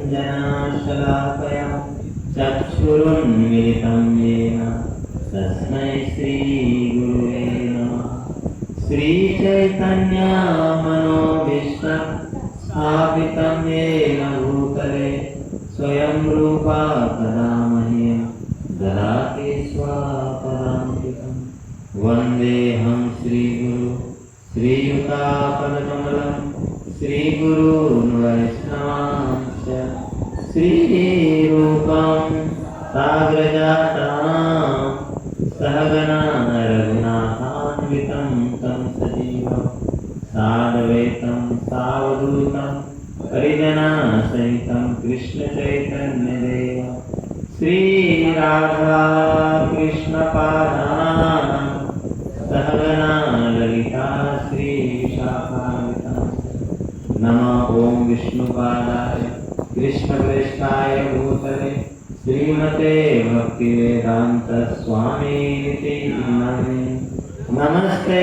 ज्ञानाञ्जनशलाकया चक्षुरुन्मिलितं येन तस्मै श्रीगुरुवे नमः। श्रीचैतन्यमनोभीष्टं स्थापितं येन भूतले स्वयं रूपा कदा मह्यं ददाति स्वपदान्तिकम्। वन्देऽहं श्रीगुरु श्रीयुतापदकमलं श्रीगुरून् वैष्णवांश्च श्रीरूपं साग्रजातं सहगना रघुनाथान्वितं तं सजीवं साद्वैतं सावधूतं परिजनसहितं कृष्णचैतन्यदेवं श्रीराधा कृष्णपादान् सहगना ललिता श्रीविशाखान्वितां। नमः ॐ विष्णुपादाय कृष्णप्रेष्ठाय भूतले श्रीमते भक्तिवेदांत स्वामीति नामिने। नमस्ते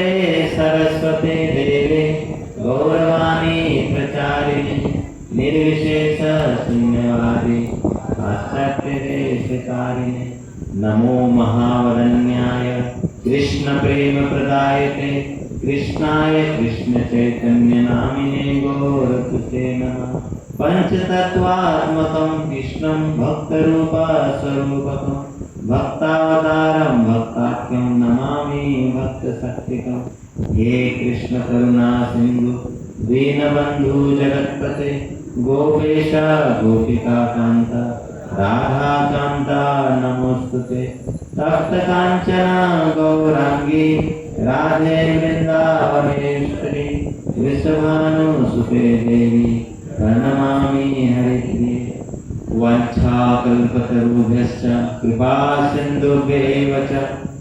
सरस्वते देवे गौरवाणी प्रचारिणे निर्विशेष शून्यवादी पाश्चात्यदेशकारिणे। नमो महावरण्याय कृष्ण प्रेम प्रदायते कृष्णाय कृष्ण चैतन्य नामिने गौरसुते नमः। पंचतत्वात्मकं कृष्णं भक्तरूपा स्वरूपकं भक्तावतारं भक्ताख्यं नमामि भक्तशक्तिकम्। हे कृष्ण करुणा सिंधु दीनबंधु जगत्पते गोपेश गोपिका कांत राधा कांत नमोस्तुते। तप्त कांचन गौरांगी राधे वृंदावनेश्वरी वृषभानुसुते देवी प्रणमामि हरिप्रिये। वाञ्छाकल्पतरुभ्यश्च कृपा सिन्धुभ्येव च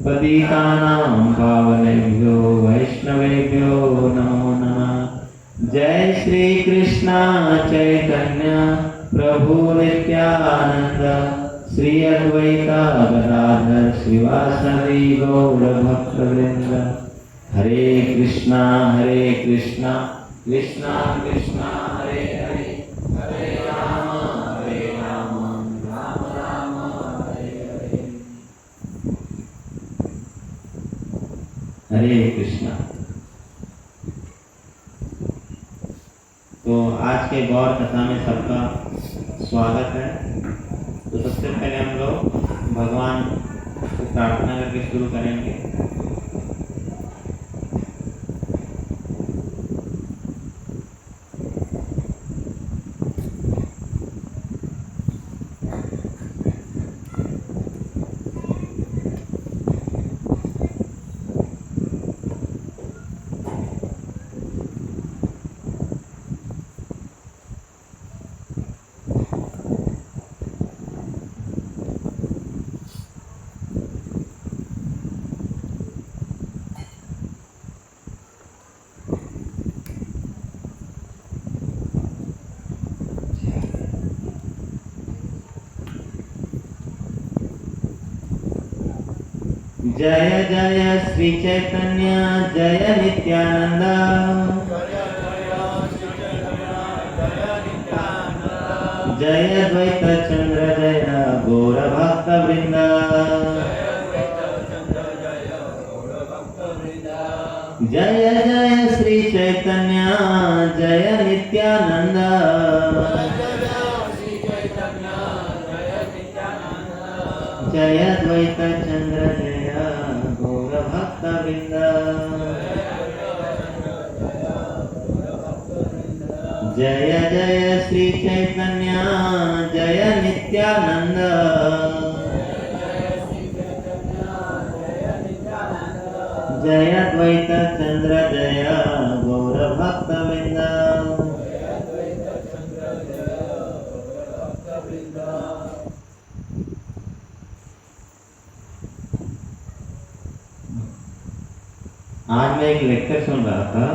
पतितानां पावनेभ्यो वैष्णवेभ्यो नमो नमः। जय श्री कृष्ण चैतन्य प्रभु नित्यानंद श्री अद्वैत गदाधर श्रीवासदि गौर भक्तवृंद। हरे कृष्णा कृष्णा कृष्णा हरे हरे हरे राम राम राम हरे हरे। हरे कृष्णा। तो आज के गौर कथा में सबका स्वागत है। तो सबसे पहले हम लोग भगवान को प्रार्थना करके शुरू करेंगे। जय जय श्री चैतन्य जय नित्यानंद जय द्वैत चंद्र जय गौर भक्त वृंद। जय जय श्री चैतन्य जय नित्यानंद जय द्वैत चंद्र जय गौर भक्त वृंद। जय जय श्री चैतन्य जय नित्यानंद जय द्वैत चंद्र जय गौर भक्त वृंद। आज मैं एक लेक्चर सुन रहा था।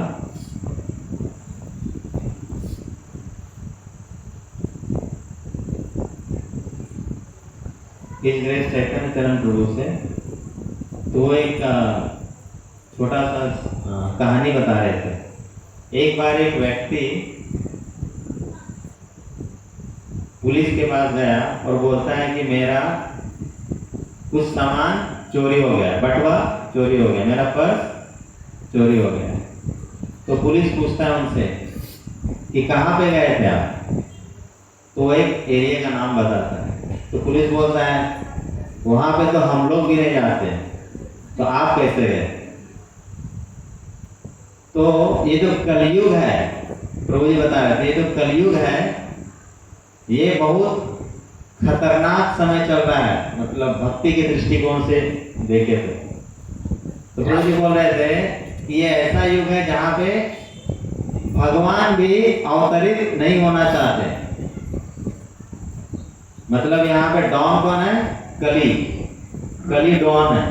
इस ग्रेट चैतन्य चरण प्रभु से। तो वो एक छोटा सा कहानी बता रहे थे। एक बार एक व्यक्ति पुलिस के पास गया और बोलता है कि मेरा कुछ सामान चोरी हो गया, बटुआ चोरी हो गया, मेरा पर्स चोरी हो गया। तो पुलिस पूछता है उनसे कि कहाँ पे गए थे आप, तो वो एक एरिया का नाम बताता है। तो पुलिस बोलता है वहां पे तो हम लोग भी नहीं जाते, तो आप कैसे गए? तो ये जो कलयुग है, प्रभु जी बता रहे थे, ये जो कलयुग है ये बहुत खतरनाक समय चल रहा है, मतलब भक्ति के दृष्टिकोण से देखे तो प्रभु जी बोल रहे थे कि ये ऐसा युग है जहाँ पे भगवान भी अवतरित नहीं होना चाहते। मतलब यहाँ पे डॉन कौन है? कली डॉन है,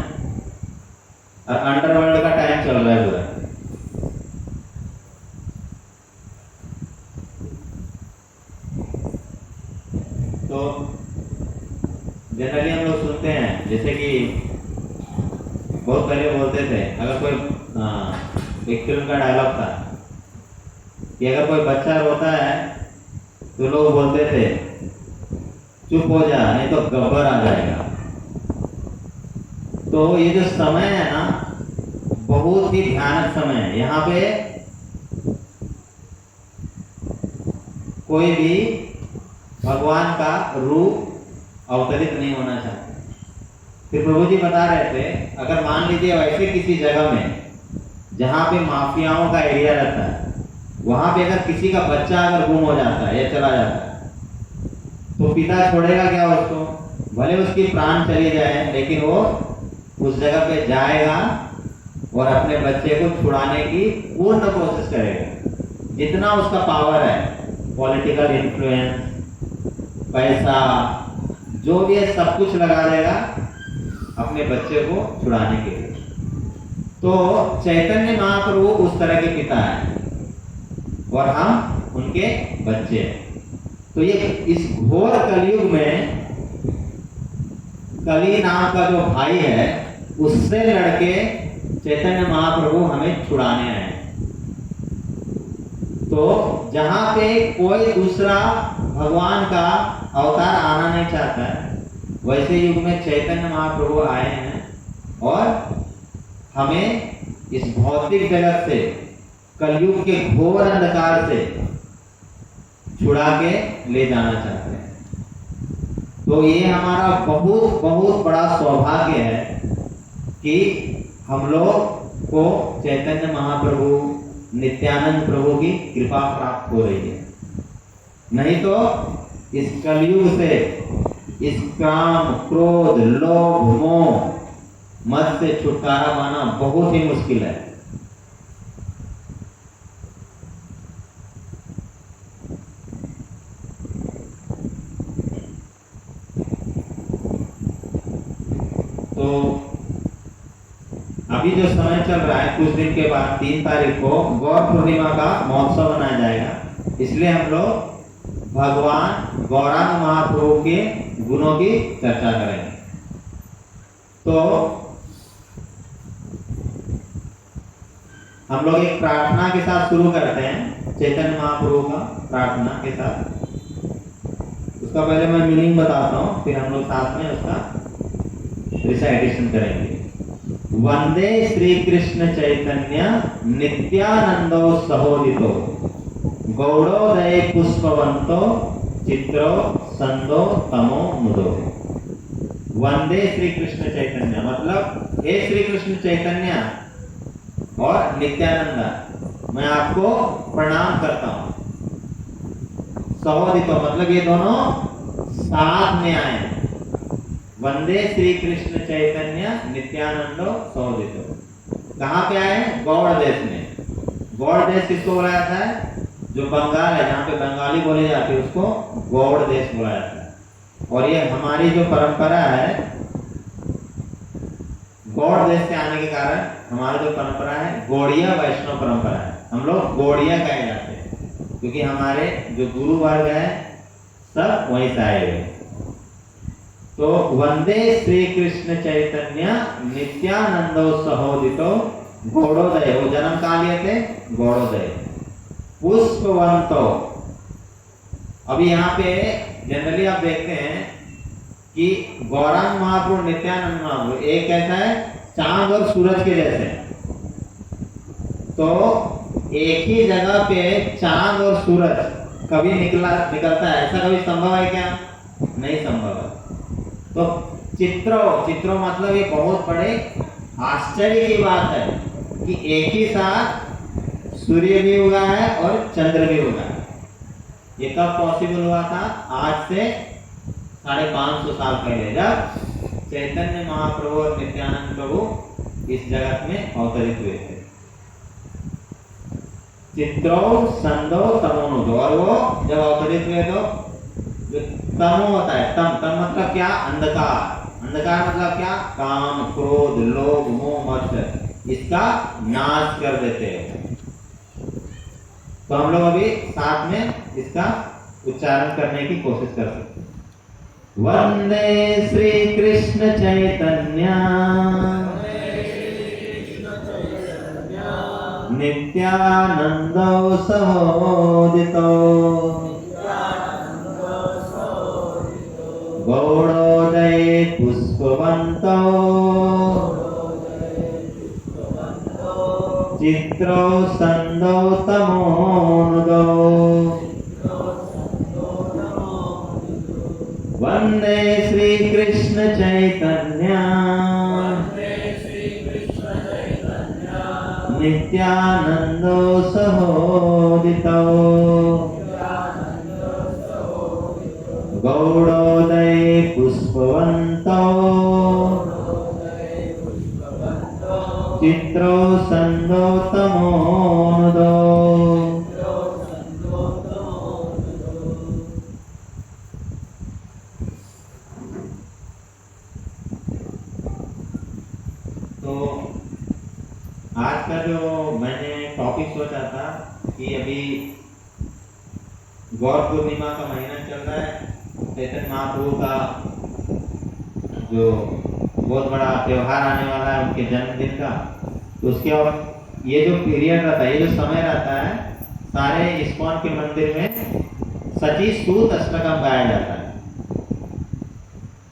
और अंडरवर्ल्ड का टाइम चल रहा है पूरा। तो जनरली हम लोग सुनते हैं, जैसे कि बहुत पहले बोलते थे, अगर कोई एक फिल्म का डायलॉग था कि अगर कोई बच्चा रोता है तो लोग बोलते थे चुप हो जा नहीं तो गब्बर आ जाएगा। तो ये जो समय है ना, बहुत ही भयानक समय है। यहाँ पे कोई भी भगवान का रूप अवतरित नहीं होना चाहता। फिर प्रभु जी बता रहे थे, अगर मान लीजिए वैसे किसी जगह में जहाँ पे माफियाओं का एरिया रहता है, वहां पे अगर किसी का बच्चा अगर गुम हो जाता है या चला जाता है, तो पिता छोड़ेगा क्या उसको? भले उसकी प्राण चली जाए, लेकिन वो उस जगह पे जाएगा और अपने बच्चे को छुड़ाने की पूर्ण कोशिश करेगा। जितना उसका पावर है, पॉलिटिकल इन्फ्लुएंस, पैसा, जो भी है सब कुछ लगा देगा अपने बच्चे को छुड़ाने के लिए। तो चैतन्य महाप्रभु उस तरह के पिता हैं और हम उनके बच्चे हैं। तो ये इस घोर कलयुग में कली नाम का जो भाई है, उससे लड़के चैतन्य महाप्रभु हमें छुड़ाने आए। तो जहां पे कोई दूसरा भगवान का अवतार आना नहीं चाहता है, वैसे युग में चैतन्य महाप्रभु आए हैं और हमें इस भौतिक जगत से, कलयुग के घोर अंधकार से छुड़ा के ले जाना चाहते हैं। तो ये हमारा बहुत बहुत बड़ा सौभाग्य है कि हम लोग को चैतन्य महाप्रभु, नित्यानंद प्रभु की कृपा प्राप्त हो रही है। नहीं तो इस कलयुग से, इस काम, क्रोध, लोभ, मोह, मत से छुटकारा पाना बहुत ही मुश्किल है। तो अभी जो समय चल रहा है, कुछ दिन के बाद 3 तारीख को गौर पूर्णिमा का महोत्सव मनाया जाएगा। इसलिए हम लोग भगवान गौरांग महाप्रभु के गुणों की चर्चा करेंगे। तो हम लोग एक प्रार्थना के साथ शुरू करते हैं, चैतन्य महाप्रभु का प्रार्थना के साथ। उसका पहले मैं मीनिंग बताता हूँ, फिर हम लोग साथ में उसका रिसाइटेशन करेंगे। वंदे श्री कृष्ण चैतन्य नित्यानंदो सहोदितो गौड़ोदय पुष्पवंतो चित्रो संदो तमो मुदो। वंदे श्री कृष्ण चैतन्य मतलब हे श्री कृष्ण चैतन्य और नित्यानंद, मैं आपको प्रणाम करता हूं। सहोदितो मतलब ये दोनों साथ में आए हैं। वंदे श्री कृष्ण चैतन्य नित्यानंदो सहोदितो कहाँ पे आए हैं? गौड़ देश में। गौड़ देश किसको बोला जाता है? जो बंगाल है, जहाँ पे बंगाली बोली जाती है, उसको गौड़ देश बोला जाता है। और ये हमारी जो परंपरा है, गौड़ देश से आने के कारण हमारी जो परंपरा है गौड़िया वैष्णव परंपरा है। हम लोग गौड़िया कहे जाते हैं क्योंकि हमारे जो गुरु वर्ग है सब वहीं से आए हुए। तो वंदे श्री कृष्ण चैतन्य नित्यानंदो सहोदितो गौड़ोदय, वो जन्म कहाँ लिए थे? गौड़ोदय। पुष्पवंतो अभी यहाँ पे जनरली आप देखते हैं कि गौरांग महाप्रभु, नित्यानंद महाप्रभु एक कैसा है, चांद और सूरज के जैसे। तो एक ही जगह पे चांद और सूरज कभी निकलता है, ऐसा कभी संभव है क्या? नहीं संभव है। तो चित्रों मतलब ये बहुत बड़े आश्चर्य की बात है कि एक ही साथ सूर्य भी उगा है और चंद्र भी उगा है। ये कब पॉसिबल हुआ था? आज से 550 साल पहले, जब चैतन्य महाप्रभु और नित्यानंद प्रभु इस जगत में अवतरित हुए थे। चित्रो संदो तमोनुदो, और वो जब अवतरित हुए तो जो तमो होता है, तम मतलब क्या? अंधकार। अंधकार मतलब क्या? काम, क्रोध, लोभ, मोह, मत्सर, इसका नाश कर देते हैं। तो हम लोग अभी साथ में इसका उच्चारण करने की कोशिश कर सकते हैं। वंदे श्री कृष्ण चैतन्य नित्यानंदो सहोदितो गौड़ोदय पुष्पवंतो चित्रो संदो तमोनुदो। वंदे श्री कृष्ण चैतन्य नित्यानंदो सहोदितो गौड़ोदय पुष्पवंतो चित्रो संदो तमोनुदो। तो आज का जो मैंने टॉपिक सोचा था कि अभी गौर पूर्णिमा का महीना चल रहा है, चैतन्य महाप्रभु का जो बहुत बड़ा त्योहार आने वाला है, उनके जन्मदिन का। तो उसके और ये जो पीरियड रहता है, ये जो समय रहता है, सारे इस्कॉन के मंदिर में सची सूत अष्टकम गाया जाता है।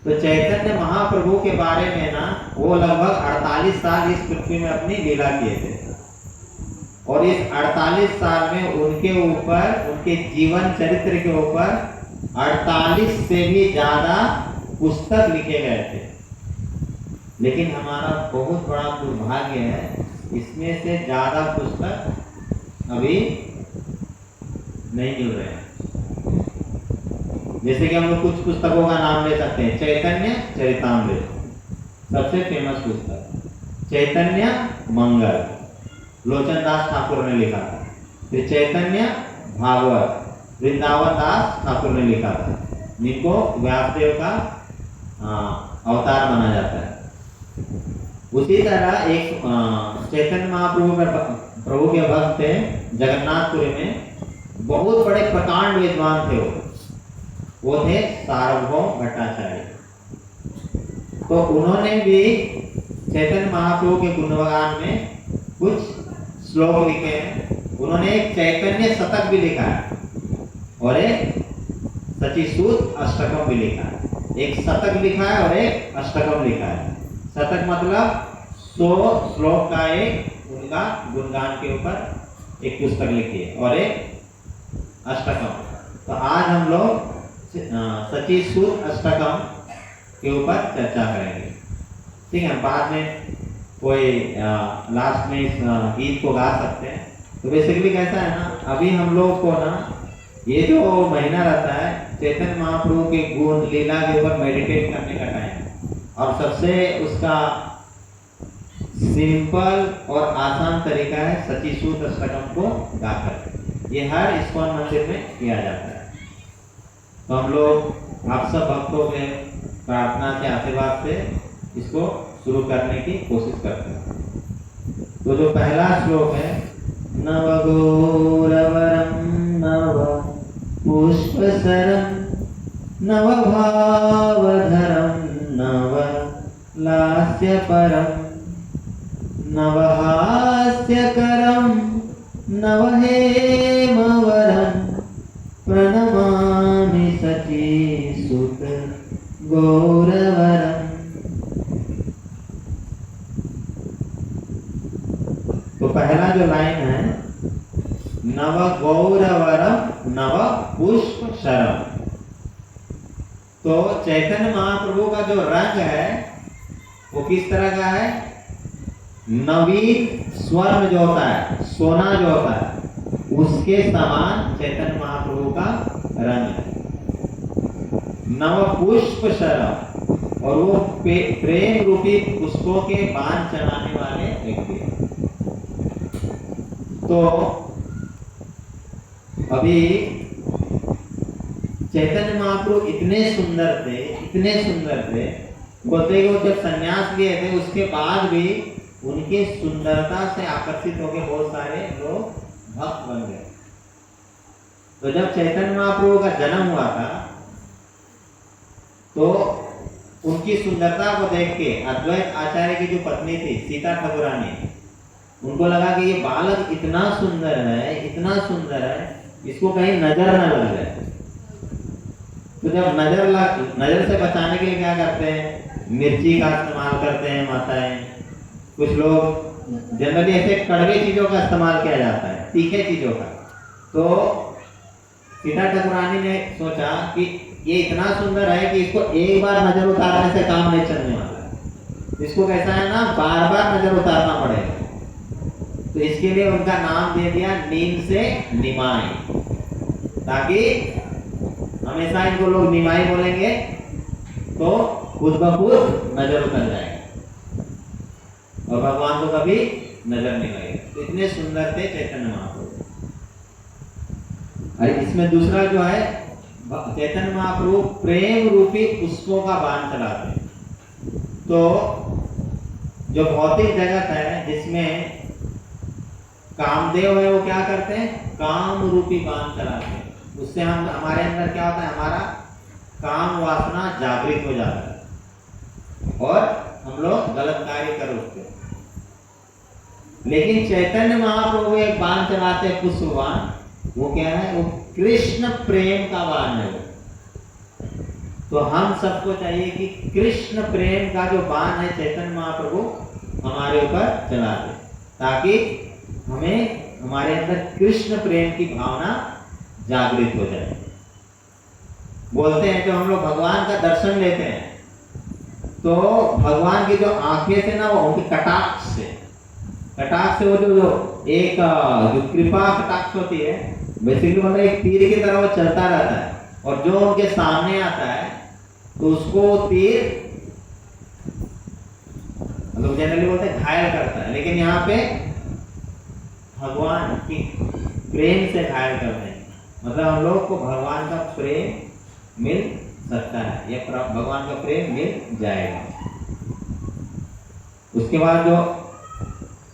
तो चैतन्य महाप्रभु के बारे में ना, वो लगभग 48 साल इस पृथ्वी में अपनी लीला किए थे, और इस 48 साल में उनके ऊपर, उनके जीवन चरित्र के ऊपर 48 से भी ज्यादा पुस्तक लिखे गए थे। लेकिन हमारा बहुत बड़ा दुर्भाग्य है, इसमें से ज्यादा पुस्तक अभी नहीं मिल रहे हैं। जैसे कि हम लोग कुछ पुस्तकों का नाम ले सकते हैं। चैतन्य चरितामृत सबसे फेमस पुस्तक, चैतन्य मंगल लोचन दास ठाकुर ने लिखा था। फिर चैतन्य भागवत वृंदावन दास ठाकुर ने लिखा था, जिनको व्यासदेव का अवतार माना जाता है। उसी तरह एक चैतन्य महाप्रभु प्रभु के भक्त थे जगन्नाथपुरी में, बहुत बड़े प्रकांड विद्वान थे वो थे सार्वभौम भट्टाचार्य। तो उन्होंने भी चैतन्य महाप्रभु के गुणगान में कुछ श्लोक लिखे हैं। उन्होंने एक चैतन्य शतक भी लिखा है और एक सचीसूत अष्टकम भी लिखा है। एक शतक लिखा है और एक अष्टकम लिखा है। शतक मतलब 100 श्लोक का एक उनका गुणगान के ऊपर एक पुस्तक लिखी है, और एक अष्टकम। तो आज हम लोग सचीसूत अष्टकम के ऊपर चर्चा करेंगे। ठीक है, बाद में कोई लास्ट में इस गीत को गा सकते हैं। तो बेसिकली कैसा है ना, अभी हम लोग को ना ये जो महीना रहता है, चैतन्य महाप्रभु के गुण लीला के ऊपर मेडिटेट करने का टाइम है। और सबसे उसका सिंपल और आसान तरीका है सचीसूत अष्टकम को गाकर। ये हर इस्कॉन मंदिर में किया जाता है। तो हम लोग आप सब भक्तों के प्रार्थना के आशीर्वाद से इसको शुरू करने की कोशिश करते हैं। तो जो पहला श्लोक है, नवगौरवरं नव पुष्पसरं नवभावधरं नव लास्यपरं नवहास्यकरं नवहेमवरं प्रणमामि देवकी सुत गौरवरम। तो पहला जो लाइन है, नव गौरवरम नव पुष्प शरम। तो चैतन्य महाप्रभु का जो रंग है वो किस तरह का है? नवीन स्वर्ण जो होता है, सोना जो होता है, उसके समान चैतन्य महाप्रभु का रंग है। नव पुष्प शरम, और वो प्रेम रूपी पुष्पों के बाण चढ़ाने वाले व्यक्ति हैं। तो अभी चैतन्य महाप्रभु इतने सुंदर थे, बोलते कि वो जब संन्यास लिए थे उसके बाद भी उनके सुंदरता से आकर्षित होकर बहुत सारे लोग भक्त बन गए। तो जब चैतन्य महाप्रभु का जन्म हुआ था तो उनकी सुंदरता को देख के अद्वैत आचार्य की जो पत्नी थी सीता ठाकुरानी, उनको लगा कि ये बालक इतना सुंदर है, इसको कहीं नजर न लग जाए। तो जब नजर से बचाने के लिए क्या करते हैं? मिर्ची का इस्तेमाल करते हैं माताएं। कुछ लोग जनरली ऐसे कड़वे चीजों का इस्तेमाल किया जाता है, तीखे चीजों का। तो सीता ठाकुरानी ने सोचा कि ये इतना सुंदर है कि इसको एक बार नजर उतारने से काम नहीं चलने वाला, इसको कैसा है ना, बार बार नजर उतारना पड़ेगा। तो इसके लिए उनका नाम दे दिया नीम से निमाई, ताकि हमेशा इनको लोग निमाई बोलेंगे तो खुद ब खुद नजर उतर जाएगा और भगवान को कभी नजर नहीं लगेगा। तो इतने सुंदर थे चैतन्य महाप्रभु। अरे इसमें दूसरा जो है, चैतन्य महाप्रभु प्रेम रूपी पुष्पों का बाण चलाते हैं। तो जो भौतिक जगत है जिसमें कामदेव है, वो क्या करते हैं? काम रूपी बाण चलाते हैं। उससे हम हमारे अंदर क्या होता है? हमारा काम वासना जागृत हो जाता है और हम लोग गलत कार्य कर उठते हैं। लेकिन चैतन्य महाप्रभु एक बाण चलाते हैं, पुष्प बाण। वो क्या है? वो कृष्ण प्रेम का बाण है। तो हम सबको चाहिए कि कृष्ण प्रेम का जो बाण है चैतन्य महाप्रभु हमारे ऊपर चला दे, ताकि हमें हमारे अंदर कृष्ण प्रेम की भावना जागृत हो जाए। बोलते हैं जो हम लोग भगवान का दर्शन लेते हैं तो भगवान की जो आंखें से ना, वो उनके कटाक्ष से वो जो एक जो कृपा कटाक्ष होती है, बेसिकली मतलब एक तीर की तरह वो चलता रहता है, और जो उनके सामने आता है तो उसको तीर मतलब जनरली बोलते हैं घायल करता है। लेकिन यहाँ पे भगवान की प्रेम से घायल कर रहे हैं, मतलब हम लोग को भगवान का प्रेम मिल सकता है, या भगवान का प्रेम मिल जाएगा। उसके बाद जो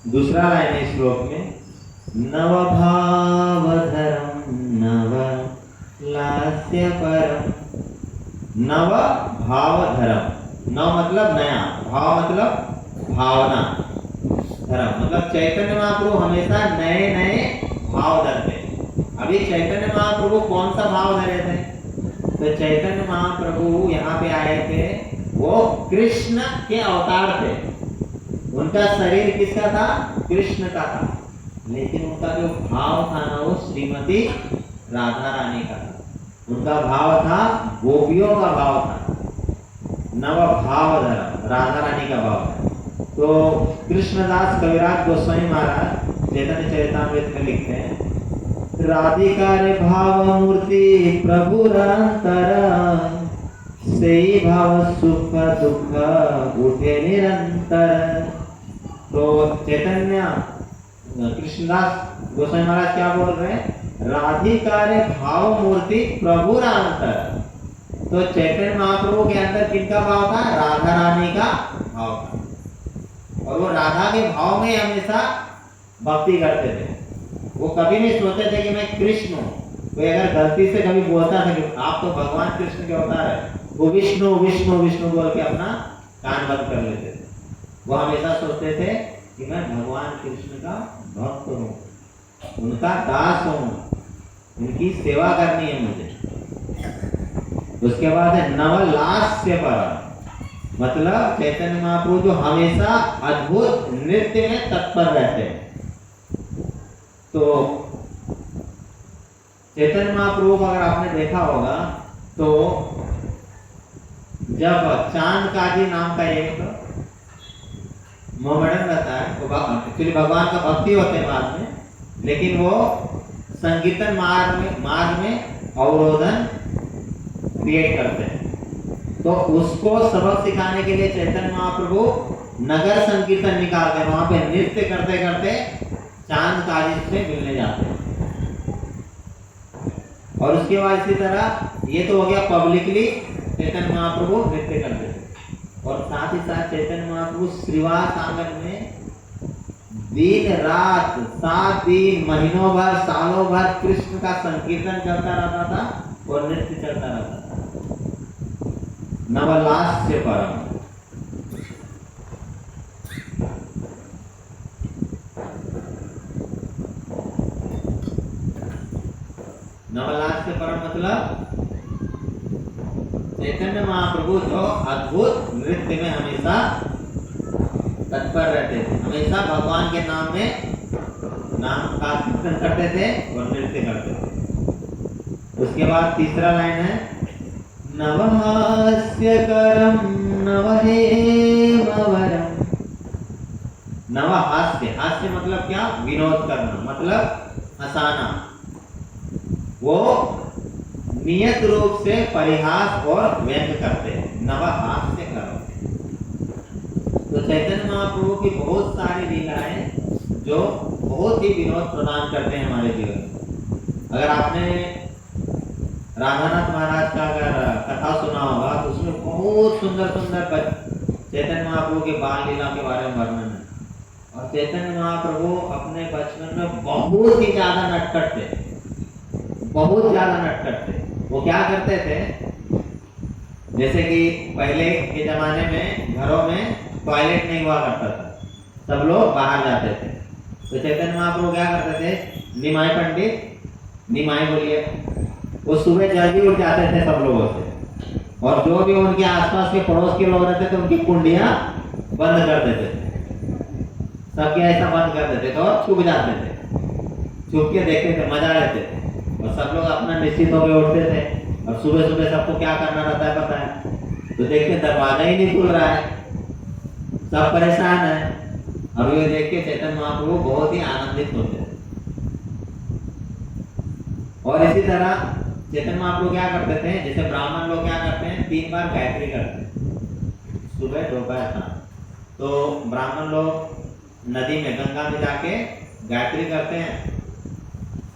दूसरा लाइन है श्लोक में, नव भावधरम नव लास्य परम। नव भावधरम, नव मतलब नया, भाव मतलब भावना, धर्म मतलब चैतन्य महाप्रभु हमेशा नए नए भाव धरते हैं। अभी चैतन्य महाप्रभु कौन सा भाव धरे थे? तो चैतन्य महाप्रभु यहाँ पे आए थे, वो कृष्ण के अवतार थे। उनका शरीर किसका था? कृष्ण का था। लेकिन उनका जो भाव था ना, वो श्रीमती राधा रानी का था। उनका भाव था, गोपियों का भाव था। नव भाव धर्म, राधा रानी का भाव था। तो कृष्णदास कविराज गोस्वामी महाराज चैतन्य चरितामृत में लिखते हैं, राधिका रे भाव मूर्ति प्रभु अंतर, से भाव सुख दुख उठे निरंतर। तो चैतन्य कृष्णदास गोस्वामी महाराज क्या बोल रहे हैं? राधिका रे भाव मूर्ति प्रभु अंतर। तो चैतन्य महाप्रभु के अंदर किनका भाव था? राधा रानी का भाव था, और वो राधा के भाव में हमेशा भक्ति करते थे। वो कभी नहीं सोचते थे कि मैं कृष्ण हूँ। कोई अगर गलती से कभी बोलता था कि आप तो भगवान कृष्ण के अवतार है, वो विष्णु विष्णु विष्णु बोल के अपना कान बंद कर लेते थे। वो हमेशा सोचते थे कि मैं भगवान कृष्ण का भक्त हूँ, उनका दास हूँ, उनकी सेवा करनी है मुझे। उसके बाद है नवलास्य परम, मतलब चैतन्य महाप्रभु जो हमेशा अद्भुत नृत्य में तत्पर रहते हैं। तो चैतन्य महाप्रभु को अगर आपने देखा होगा तो जब चांद काजी नाम का एक मोहम्मदन रहता है, तो एक्चुअली भगवान का भक्ति होते हैं बाद में, लेकिन वो संकीर्तन मार्ग में अवरोधन क्रिएट करते हैं। तो उसको सबक सिखाने के लिए चैतन्य महाप्रभु नगर संकीर्तन निकालते हैं, वहां पे नृत्य करते करते चांद काजी से मिलने जाते हैं। और उसके बाद इसी तरह ये तो हो गया पब्लिकली चैतन्य महाप्रभु नृत्य करते थे, और साथ ही साथ चैतन्य महाप्रभु श्रीवास आंगन में दिन रात 7 दिन महीनों भर सालों भर कृष्ण का संकीर्तन चलता रहता था और नृत्य चलता रहता था। नवलास्य परम, नवलास्य परम मतलब चैतन्य महाप्रभु जो अद्भुत नृत्य में हमेशा तत्पर रहते थे, हमेशा भगवान के नाम का कीर्तन करते थे और नृत्य करते थे। उसके बाद तीसरा लाइन है नवहास्य करम नवहेमवरम। नवहास्य, हास्य मतलब क्या? विनोद करना, मतलब हंसाना। वो नियत रूप से परिहास और व्यंग करते हैं, नवहास्य करम। तो चैतन्य महाप्रभु की बहुत सारी लीलाएं जो बहुत ही विनोद प्रदान करते हैं हमारे जीवन में। अगर आपने राधानाथ महाराज का अगर कथा सुना होगा तो उसमें बहुत सुंदर सुंदर चैतन्य महाप्रभु के बाल लीला के बारे में वर्णन है। और चैतन्य महाप्रभु अपने बचपन में बहुत ही ज्यादा नटखट थे, बहुत ज्यादा नटखट थे। वो क्या करते थे, जैसे कि पहले के जमाने में घरों में टॉयलेट नहीं हुआ करता था, सब लोग बाहर जाते थे। तो चैतन्य महाप्रभु क्या करते थे, निमाई पंडित, निमाई बोलिए, वो सुबह जल्दी उठ जाते थे सब लोगों से, और जो भी उनके आसपास के पड़ोस के लोग रहते थे उनकी कुंडियां बंद कर देते थे, सबके ऐसा बंद कर देते थे और छुप जाते थे, छुप के देखते थे, मजा लेते थे। और सब लोग अपना निश्चित होकर उठते थे, और सुबह सुबह सबको क्या करना रहता है पता है, तो देखते दरवाजा ही नहीं खुल रहा है, सब परेशान है। अब ये देख के चैतन्य महाप्रभु बहुत ही आनंदित होते थे। और इसी तरह चैतन्य महाप्रभु क्या करते थे, जैसे ब्राह्मण लोग क्या करते हैं, 3 बार गायत्री करते हैं, सुबह दोपहर शाम। तो ब्राह्मण लोग नदी में, गंगा में जाके गायत्री करते हैं।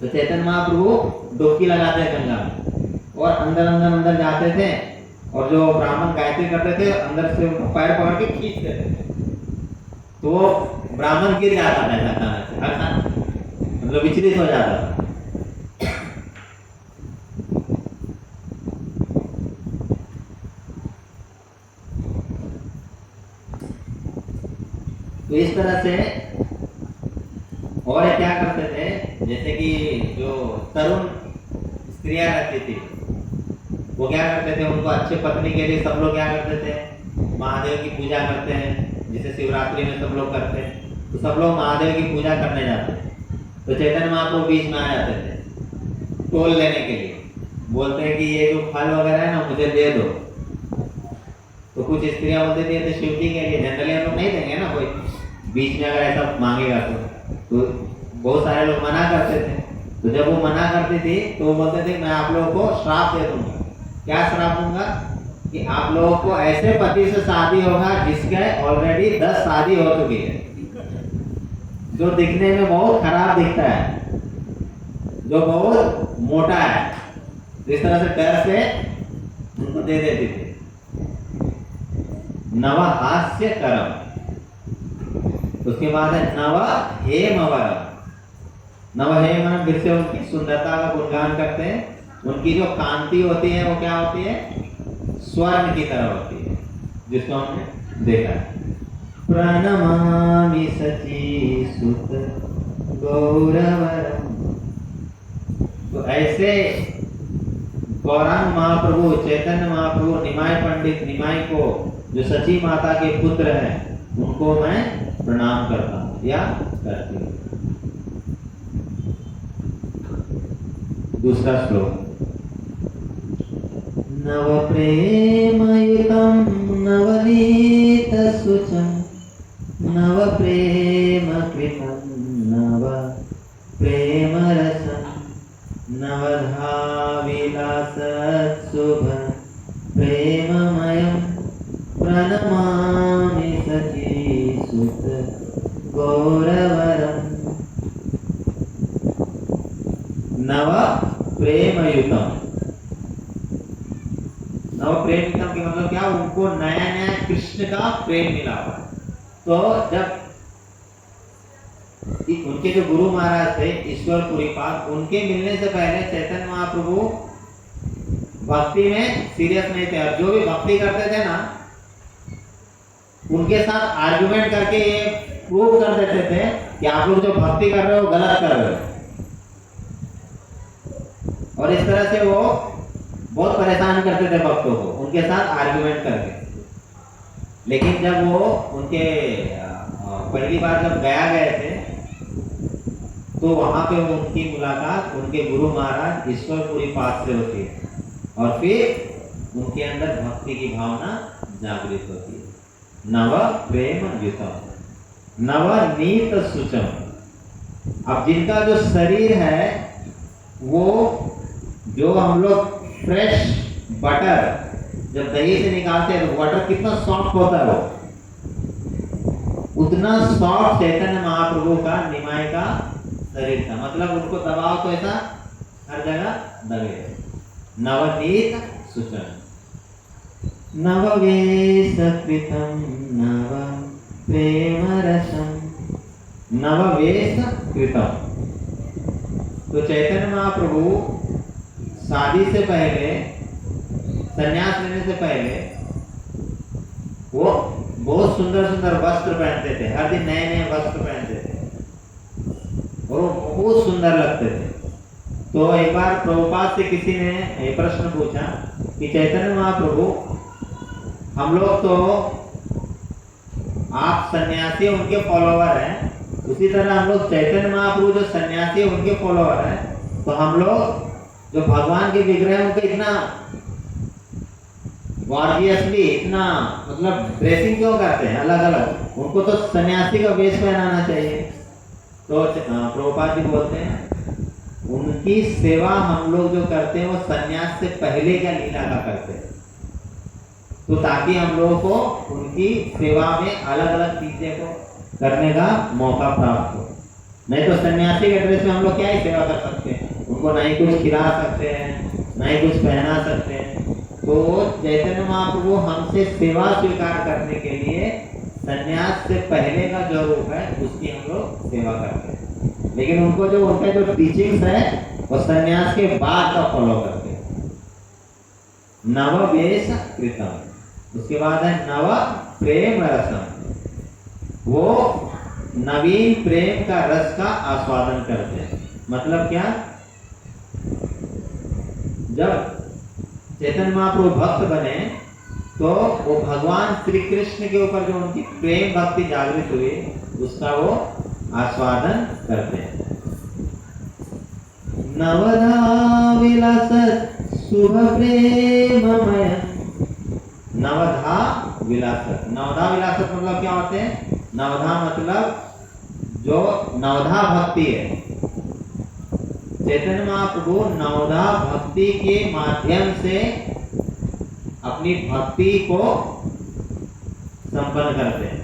तो चैतन्य महाप्रभु डुबकी लगाते हैं गंगा में, और अंदर अंदर अंदर जाते थे, और जो ब्राह्मण गायत्री करते थे अंदर से उनको पैर पकड़ के खींच देते थे, तो ब्राह्मण गिर जाता था ऐसा खाने से, अर्थात मतलब विचलित हो जाता था। तो इस तरह से और क्या करते थे, जैसे कि जो तरुण स्त्रियां रहती थी वो क्या करते थे, उनको अच्छे पत्नी के लिए सब लोग क्या करते थे, महादेव की पूजा करते हैं, जैसे शिवरात्रि में सब लोग करते हैं। तो सब लोग महादेव की पूजा करने जाते हैं। तो चैतन्य महाप्रभु बीच में आ जाते थे टोल लेने के लिए, बोलते हैं कि ये जो फल वगैरह है ना मुझे दे दो। तो कुछ स्त्रियां बोलते थे तो शिव जी के लिए, जनरली हम लोग नहीं देंगे ना, कोई बीच में अगर ऐसा मांगेगा तो बहुत सारे लोग मना करते थे। तो जब वो मना करती थी तो वो बोलते थे मैं आप लोगों को श्राप दे दूंगा। क्या श्राप दूंगा कि आप लोगों को ऐसे पति से शादी होगा जिसके ऑलरेडी 10 शादी हो चुकी है, जो दिखने में बहुत खराब दिखता है, जो बहुत मोटा है। इस तरह से डर से उनको दे देती थी। नवहास्य करम। उसके बाद है नव हेमवरम। नव हेमवरम, फिर से उनकी सुंदरता का गुणगान करते हैं। उनकी जो कांति होती है वो क्या होती है, स्वर्ण की तरह होती है, जिसको हमने देखा है। प्रणमामि सचीसुत गौरवरम। तो ऐसे गौरांग महाप्रभु, चैतन्य महाप्रभु, निमाय पंडित, निमाय को जो सची माता के पुत्र हैं उनको मैं प्रणाम करता हूँ या करती हूँ। दूसरा श्लोक, नव प्रेमयुतं नवनीत सुचं नव प्रेम कृतं नव प्रेम रसं नवधा विलासत् शुभ प्रेममयं प्रणमामि सखी सुत गौरवरम्। नव प्रेमयुतम, नव प्रेमयुतम के मतलब क्या, उनको नया नया कृष्ण का प्रेम मिला हुआ। तो जब उनके जो गुरु महाराज थे ईश्वर पुरीपाद, उनके मिलने से पहले चैतन्य महाप्रभु भक्ति में सीरियस नहीं थे, और जो भी भक्ति करते थे ना उनके साथ आर्गुमेंट करके ये प्रूव कर देते थे कि आप लोग जो भक्ति कर रहे हो गलत कर रहे हो, और इस तरह से वो बहुत परेशान करते थे भक्तों को उनके साथ आर्गुमेंट करके। लेकिन जब वो उनके पहली बार जब गया गए थे तो वहां पे उनकी मुलाकात उनके गुरु महाराज ईश्वर पुरीपाद से होती है, और फिर उनके अंदर भक्ति की भावना जागृत होती है। नव प्रेम युतम नव नीत सुचम। अब जिनका जो शरीर है वो, जो हम लोग फ्रेश बटर जब दही से निकालते हैं तो बटर कितना सॉफ्ट होता है, वो उतना सॉफ्ट चैतन्य महाप्रभु का निमाय का शरीर था। मतलब उनको दबाव तो ऐसा हर जगह दबे। नवनीत सुचन नववेश कृतं नव प्रेम रसं नववेश कृतं। तो चैतन्य महाप्रभु शादी से पहले, संन्यास लेने से पहले वो बहुत सुंदर सुंदर वस्त्र पहनते थे, हर दिन नए नए वस्त्र पहनते थे, वो बहुत सुंदर लगते थे। तो एक बार प्रभुपाद से किसी ने ये प्रश्न पूछा कि चैतन्य महाप्रभु, हम लोग तो, आप सन्यासी उनके फॉलोवर हैं, उसी तरह हम लोग चैतन्य महाप्रभु जो सन्यासी उनके फॉलोवर हैं, तो हम लोग जो भगवान के विग्रह हैं उनको इतना गॉर्जियसली, इतना मतलब ड्रेसिंग क्यों करते हैं अलग अलग, उनको तो सन्यासी का वेश पहनाना चाहिए। तो प्रभुपाद जी बोलते हैं उनकी सेवा हम लोग जो करते हैं वो सन्यास से पहले का लीला का करते हैं, तो ताकि हम लोगों को उनकी सेवा में अलग अलग चीजें को करने का मौका प्राप्त हो। नहीं तो सन्यासी के ड्रेस में हम लोग क्या ही सेवा कर सकते हैं, उनको नहीं कुछ खिला सकते हैं, नहीं कुछ पहना सकते हैं। तो चैतन्य महाप्रभु हमसे सेवा स्वीकार करने के लिए सन्यास से पहले का जो रूप है उसकी हम लोग सेवा करते हैं, लेकिन उनको जो उनका जो टीचिंग्स है वो सन्यास के बाद का फॉलो करते हैं। नववेश कृतम, उसके बाद है नव प्रेम रसम, वो नवीन प्रेम का रस का आस्वादन करते हैं। मतलब क्या, जब चैतन्य महाप्रभु भक्त बने तो वो भगवान श्री कृष्ण के ऊपर जो उनकी प्रेम भक्ति जागृत हुई उसका वो आस्वादन करते हैं। नवधा विलासत शुभ प्रेममय, नवधा विलासत, नवधा विलासत मतलब क्या होते हैं, नवधा मतलब जो नवधा भक्ति है। चैतन्य महाप्रभु नवधा भक्ति के माध्यम से अपनी भक्ति को संपन्न करते हैं।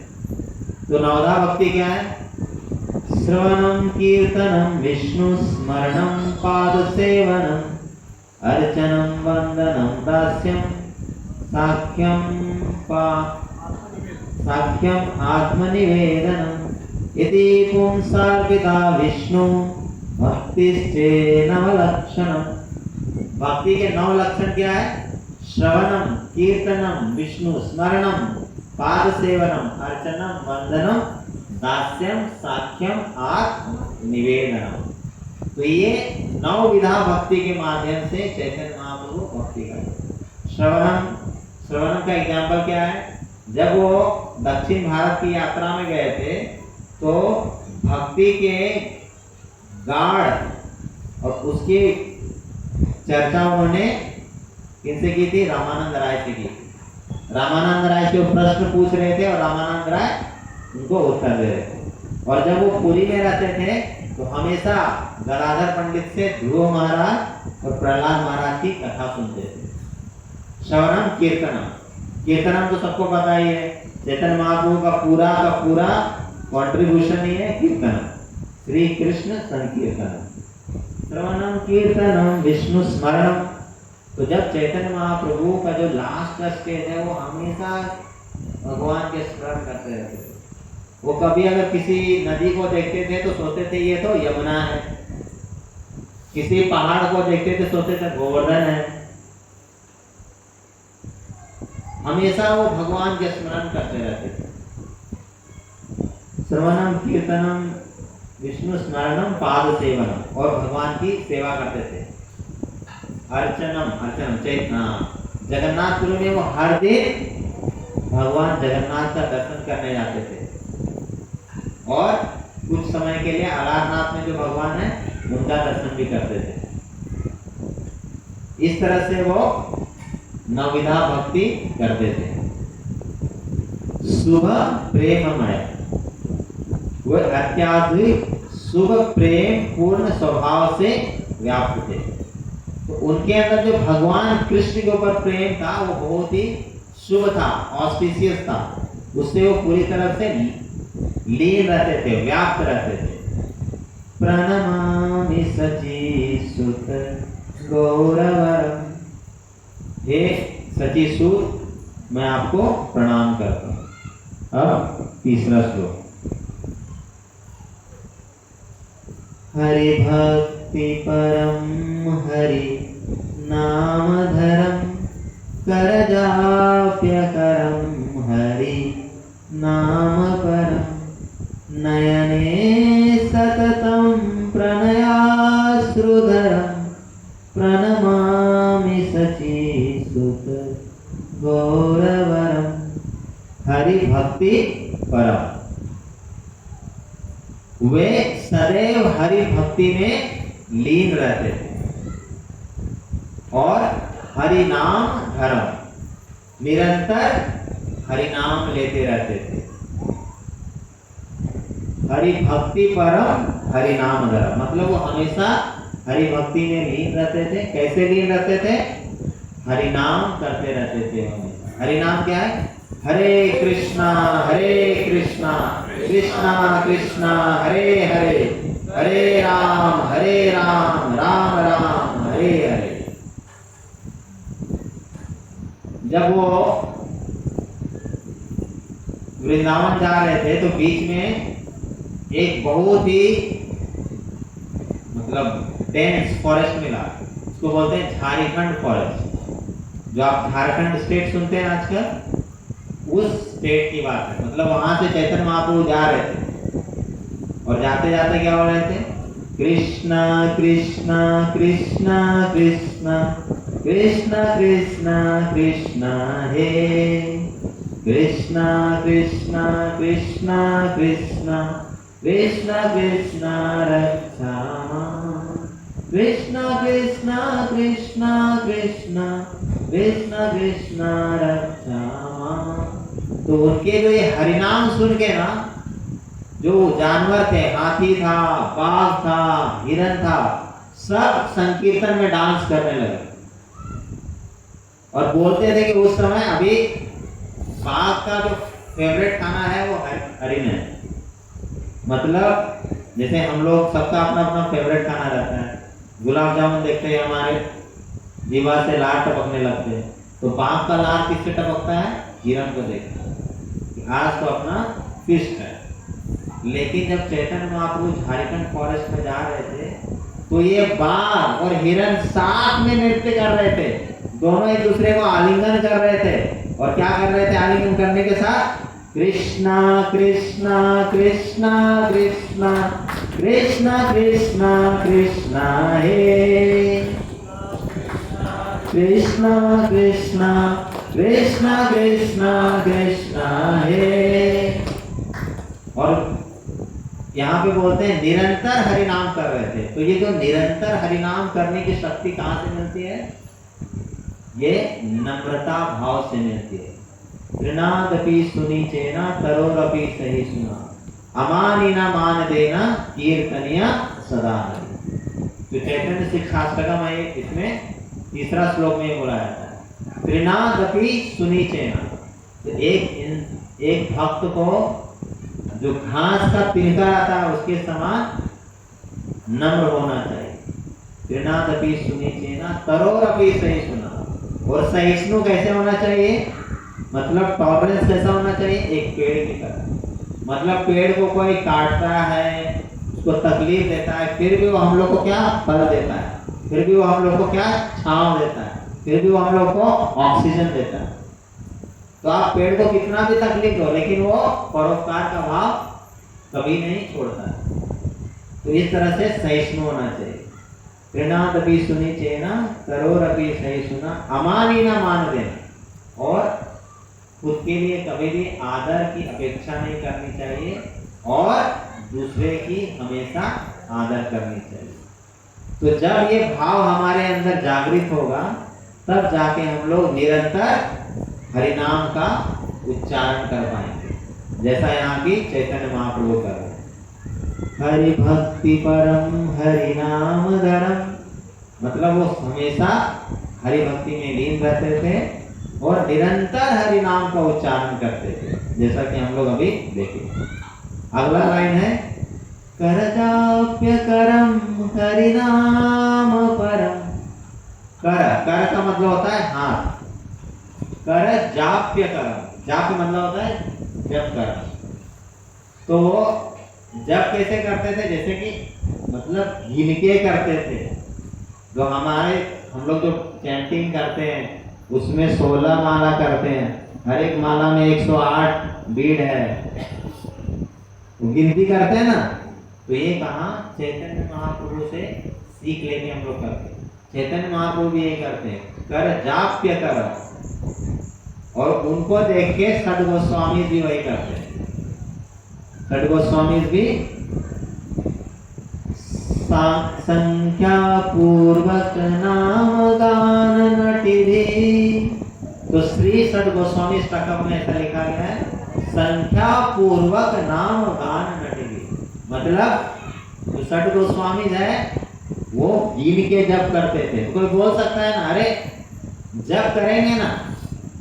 तो नवधा भक्ति क्या है, श्रवणम कीर्तनम विष्णु स्मरणम पाद सेवनम अर्चनम वंदनम दास्यम साख्यम आत्मनिवेदनम इति पुंसार्पिता विष्णु भक्तिश्चे नवलक्षणम। भक्ति के 9 लक्षण क्या है, श्रवणम कीर्तनम विष्णु स्मरणम पाद सेवनम अर्चनम वंदनम दास्यम साख्यम आत्म निवेदनम। तो ये 9 विधा भक्ति के माध्यम से चैतन्य महाप्रभु भक्ति करते। श्रवणम का एग्जाम्पल क्या है? जब वो दक्षिण भारत की यात्रा में गए थे तो भक्ति के गाढ़ और उसकी चर्चा उन्होंने किनसे की थी? रामानंद राय से की। रामानंद राय से वो प्रश्न पूछ रहे थे और रामानंद राय उनको उत्तर दे रहे थे। और जब वो पुरी में रहते थे तो हमेशा गदाधर पंडित से ध्रुव महाराज और प्रहलाद महाराज की कथा सुनते थे। श्रवणम कीर्तनम, कीर्तनम तो सबको पता ही है, चैतन्य महाप्रभु का पूरा कॉन्ट्रीब्यूशन ही है कीर्तनम, श्री कृष्ण संकीर्तनम। श्रवणम कीर्तनम विष्णु स्मरणम। तो जब चैतन्य महाप्रभु का जो लास्ट का स्टेज है वो हमेशा भगवान के स्मरण करते रहते थे। वो कभी अगर किसी नदी को देखते थे तो सोचते थे ये तो यमुना है, किसी पहाड़ को देखते थे सोचते थे गोवर्धन है। हमेशा वो भगवान के स्मरण करते रहते थे। श्रवणम कीर्तनम विष्णु स्मरणम पाद सेवनम, और भगवान की सेवा करते थे। अर्चनम चैतना, जगन्नाथपुरी में वो हर दिन भगवान जगन्नाथ का दर्शन करने जाते थे और कुछ समय के लिए अलारनाथ में जो भगवान है उनका दर्शन भी करते थे। इस तरह से वो नवविधा भक्ति करते थे। शुभ प्रेममय, वह अत्याधिक शुभ प्रेम पूर्ण स्वभाव से व्याप्त थे। तो उनके अंदर जो भगवान कृष्ण के ऊपर प्रेम था वो बहुत ही शुभ था, ऑस्पिशियस था। उससे वो पूरी तरह से लीन रहते थे, व्याप्त रहते थे। प्रणमामि सचीसुत गौरवरम, हे सचीसुत मैं आपको प्रणाम करता हूँ। अब तीसरा श्लोक। हरि भक्ति परम हरि नामधरम करजाप्यकरम हरि नाम परम नयने सततं प्रणयाश्रुधरम प्रणमामि सचीसुत गौरवरम। हरि भक्ति परम, वे सदैव हरि भक्ति में लीन रहते थे और हरि नाम धर्म, निरंतर हरि नाम लेते रहते थे। हरि भक्ति परम हरि नाम धर्म, मतलब वो हमेशा हरि भक्ति में लीन रहते थे। कैसे लीन रहते थे? हरि नाम करते रहते थे हमेशा। हरि नाम क्या है? हरे कृष्णा कृष्णा कृष्णा हरे हरे, हरे राम राम राम हरे हरे। जब वो वृंदावन जा रहे थे तो बीच में एक बहुत ही मतलब डेंस फॉरेस्ट मिला, उसको बोलते हैं झारखंड फॉरेस्ट। जो आप झारखंड स्टेट सुनते हैं आजकल, उस स्टेट की बात है। मतलब वहां से चैतन्य महाप्रभु जा रहे थे और जाते जाते क्या हो रहे थे? कृष्णा कृष्णा कृष्णा कृष्णा कृष्णा कृष्णा कृष्णा हे कृष्णा कृष्णा कृष्णा कृष्णा कृष्णा कृष्णा रक्षा कृष्णा कृष्णा कृष्णा कृष्णा कृष्णा कृष्णा रक्षा। तो उनके जो ये हरिनाम सुन के ना, जो जानवर थे, हाथी था, बाघ था, हिरन था, सब संकीर्तन में डांस करने लगे और बोलते थे कि उस समय अभी बाघ का जो फेवरेट खाना है वो हरिन है। मतलब जैसे हम लोग सबका अपना अपना फेवरेट खाना रहता है। गुलाब जामुन देखते हैं, हमारे जीवा से लार टपकने लगते हैं, तो बाघ का लार किससे टपकता है? हिरन को देखते हैं। आज तो अपना फिस्ट है। लेकिन जब चैतन्य महाप्रभु झारखंड फॉरेस्ट में जा रहे थे तो ये बाघ और हिरन साथ में नृत्य कर रहे थे। दोनों एक दूसरे को आलिंगन कर रहे थे। और क्या कर रहे थे आलिंगन करने के साथ? कृष्णा कृष्णा कृष्णा कृष्णा कृष्णा कृष्णा कृष्णा हे, कृष्णा कृष्णा कृष्णा कृष्णा कृष्णा हे। और यहाँ पे बोलते हैं निरंतर हरि नाम कर रहे थे। तो ये जो निरंतर हरि नाम करने की शक्ति कहाँ से मिलती है? ये नम्रता भाव से मिलती है। तृणादपि सुनी चेना तरोरपि सही सुना, अमानी न मान देना कीर्तनीय सदा हरि। तो चैतन्य शिक्षाष्टकम है, इसमें तीसरा श्लोक में बोला जाता है तृणादपि सुनी चेना। तो एक भक्त को जो घास का तिनका आता है उसके समान नम्र होना चाहिए। तृणादपि सुनी चेना तरोरपि सही सुना। और सहिष्णु कैसे होना चाहिए? मतलब टॉलरेंस कैसा होना चाहिए? एक पेड़ की तरह। मतलब पेड़ को कोई काटता है, उसको तकलीफ देता है, फिर भी वो हम लोग को क्या फल देता है, फिर भी वो हम लोग को क्या छांव देता है, फिर भी वो हम लोग को ऑक्सीजन देता है। तो आप पेड़ को कितना भी तकलीफ दो, लेकिन वो परोपकार का भाव कभी नहीं छोड़ता है। तो इस तरह से सहिष्णु होना चाहिए। तृणादपि सुनी चेना तरोरपि सही सुना, अमानी न मान देना। और खुद के लिए कभी भी आदर की अपेक्षा नहीं करनी चाहिए और दूसरे की हमेशा आदर करनी चाहिए। तो जब ये भाव हमारे अंदर जागृत होगा तब जाके हम लोग निरंतर हरि नाम का उच्चारण कर पाएंगे, जैसा यहाँ की चैतन्य महाप्रभु कर रहे हैं। हरि भक्ति परम हरि नाम धरम, मतलब वो हमेशा हरि भक्ति में लीन रहते थे और निरंतर हरि नाम का उच्चारण करते थे, जैसा कि हम लोग अभी देखें। अगला लाइन है करजाप्य करम हरि नाम परम। कर का मतलब होता है हाथ। कर जाप्य करम, जाप्य मतलब होता है जप करना। तो जप कैसे करते थे? जैसे कि मतलब गिन के करते थे। जो हम लोग जो चैंटिंग करते हैं उसमें 16 माला करते हैं, हर एक माला में 108 बीड है, गिनती करते हैं ना। तो ये कहाँ चैतन्य महाप्रभु से सीख लेके हम लोग करते हैं। चैतन्य महाप्रभु भी ये करते हैं, कर जाप्य कर। और उनको देख के सद गोस्वामी भी वही करते हैं। सद गोस्वामी भी संख्या पूर्वक नाम गान नटिभी। तो श्री सद गोस्वामी स्टकअप में ऐसा लिखा गया है, संख्या पूर्वक नाम गान नटिभी। मतलब जो सद गोस्वामी है वो गिन के जप करते थे। कोई बोल सकता है ना, अरे जप करेंगे ना,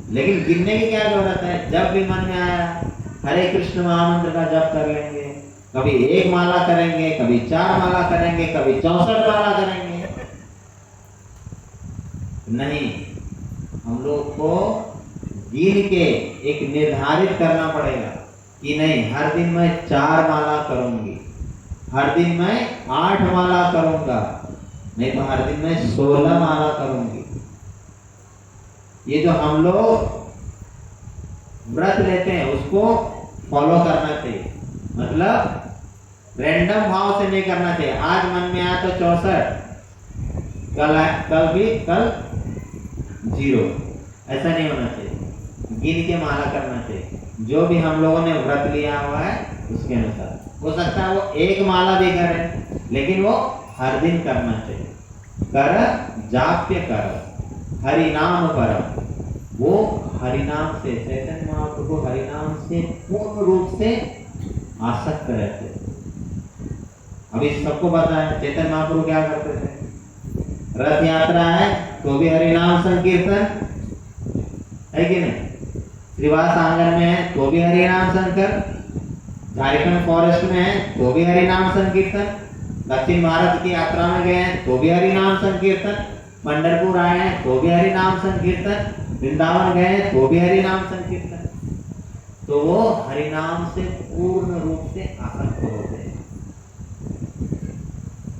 लेकिन गिनने की क्या जरूरत है? जब भी मन में आया हरे कृष्ण महामंत्र का जप कर लेंगे। कभी 1 माला करेंगे, कभी 4 माला करेंगे, कभी 64 माला करेंगे। नहीं, हम लोग को गिन के एक निर्धारित करना पड़ेगा कि नहीं, हर दिन मैं 4 माला करूंगी, हर दिन मैं 8 माला करूंगा, नहीं तो हर दिन मैं 16 माला करूंगी। ये जो हम लोग व्रत लेते हैं उसको फॉलो करना चाहिए। मतलब रैंडम भाव से नहीं करना चाहिए। आज मन में आया तो 64, कल 0, ऐसा नहीं होना चाहिए। गिन के माला करना चाहिए। जो भी हम लोगों ने व्रत लिया हुआ है उसके अनुसार। हो सकता है वो 1 माला भी करें, लेकिन वो हर दिन करना चाहिए। कर जाप्य कर हरि नाम परम। वो हरि नाम से, चैतन्य महाप्रभु हरि नाम से पूर्ण रूप से आसक्त रहते। अभी सबको पता है चैतन्य महाप्रभु क्या करते थे। रथ यात्रा है तो भी हरि नाम संकीर्तन है कि नहीं, श्रीवास आंगन में है तो भी हरि नाम संकीर्तन, झारखंड फॉरेस्ट में है तो भी हरि नाम संकीर्तन, दक्षिण भारत की यात्रा में गए हैं तो भी हरि नाम संकीर्तन, पंढरपुर आए हैं तो भी हरि नाम संकीर्तन, वृंदावन गए हैं तो भी हरि नाम संकीर्तन। तो वो हरि नाम से पूर्ण रूप से आसक्त होते हैं।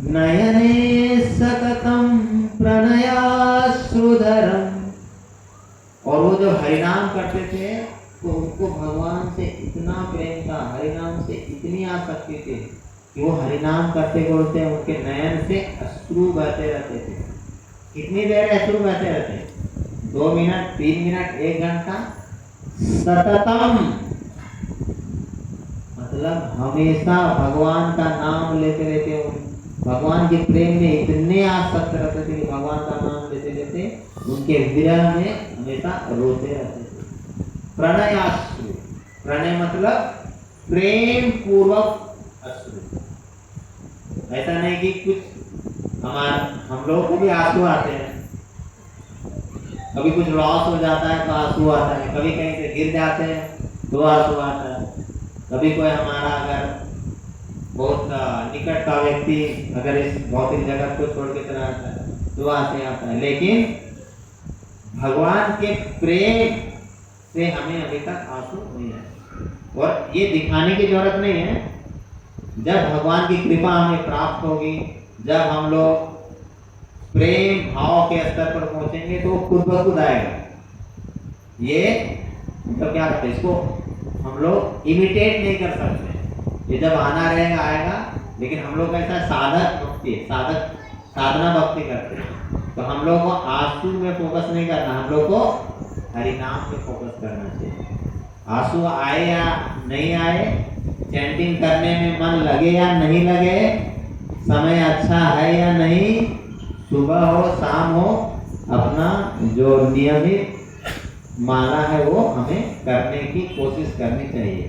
नयने सततम प्रणयाश्रुधरम। और वो जो हरिनाम करते थे तो उनको भगवान से इतना प्रेम था, हरिनाम से इतनी आसक्ति थी कि वो हरिनाम करते बोलते उनके नयन से अश्रु बहते रहते थे। कितनी देर अश्रु बहते रहते? 2 मिनट, 3 मिनट, 1 घंटा, सततम, मतलब हमेशा भगवान का नाम लेते रहते। भगवान के प्रेम में इतने आसक्त रहते थे कि भगवान का नाम लेते लेते उनके विरह में हमेशा रोते रहते थे। प्रणयाश्रु, प्रणय मतलब प्रेम पूर्वक अश्रु। ऐसा नहीं कि कुछ हम लोगों को भी आंसू आते हैं, कभी कुछ लॉस हो जाता है तो आंसू आता है, कभी कहीं से गिर जाते हैं तो आंसू आता है, कभी कोई हमारा अगर बहुत निकट का व्यक्ति अगर इस भौतिक जगत को छोड़ के चला जाता है तो आंसू आता है। लेकिन भगवान के प्रेम से हमें अभी तक आंसू नहीं आए। और ये दिखाने की जरूरत नहीं है, जब भगवान की कृपा हमें प्राप्त होगी, जब हम लोग प्रेम भाव के स्तर पर पहुंचेंगे तो खुद ब खुद आएगा। ये तो क्या कहते हैं इसको, हम लोग इमिटेट नहीं कर सकते, ये जब आना रहेगा आएगा। लेकिन हम लोग ऐसा साधक भक्ति, साधना भक्ति करते हैं, तो हम लोग को आंसू में फोकस नहीं करना, हम लोग को हरिनाम में फोकस करना चाहिए। आंसू आए या नहीं आए, चैंटिंग करने में मन लगे या नहीं लगे, समय अच्छा है या नहीं, सुबह हो शाम हो, अपना जो नियमित माला है वो हमें करने की कोशिश करनी चाहिए।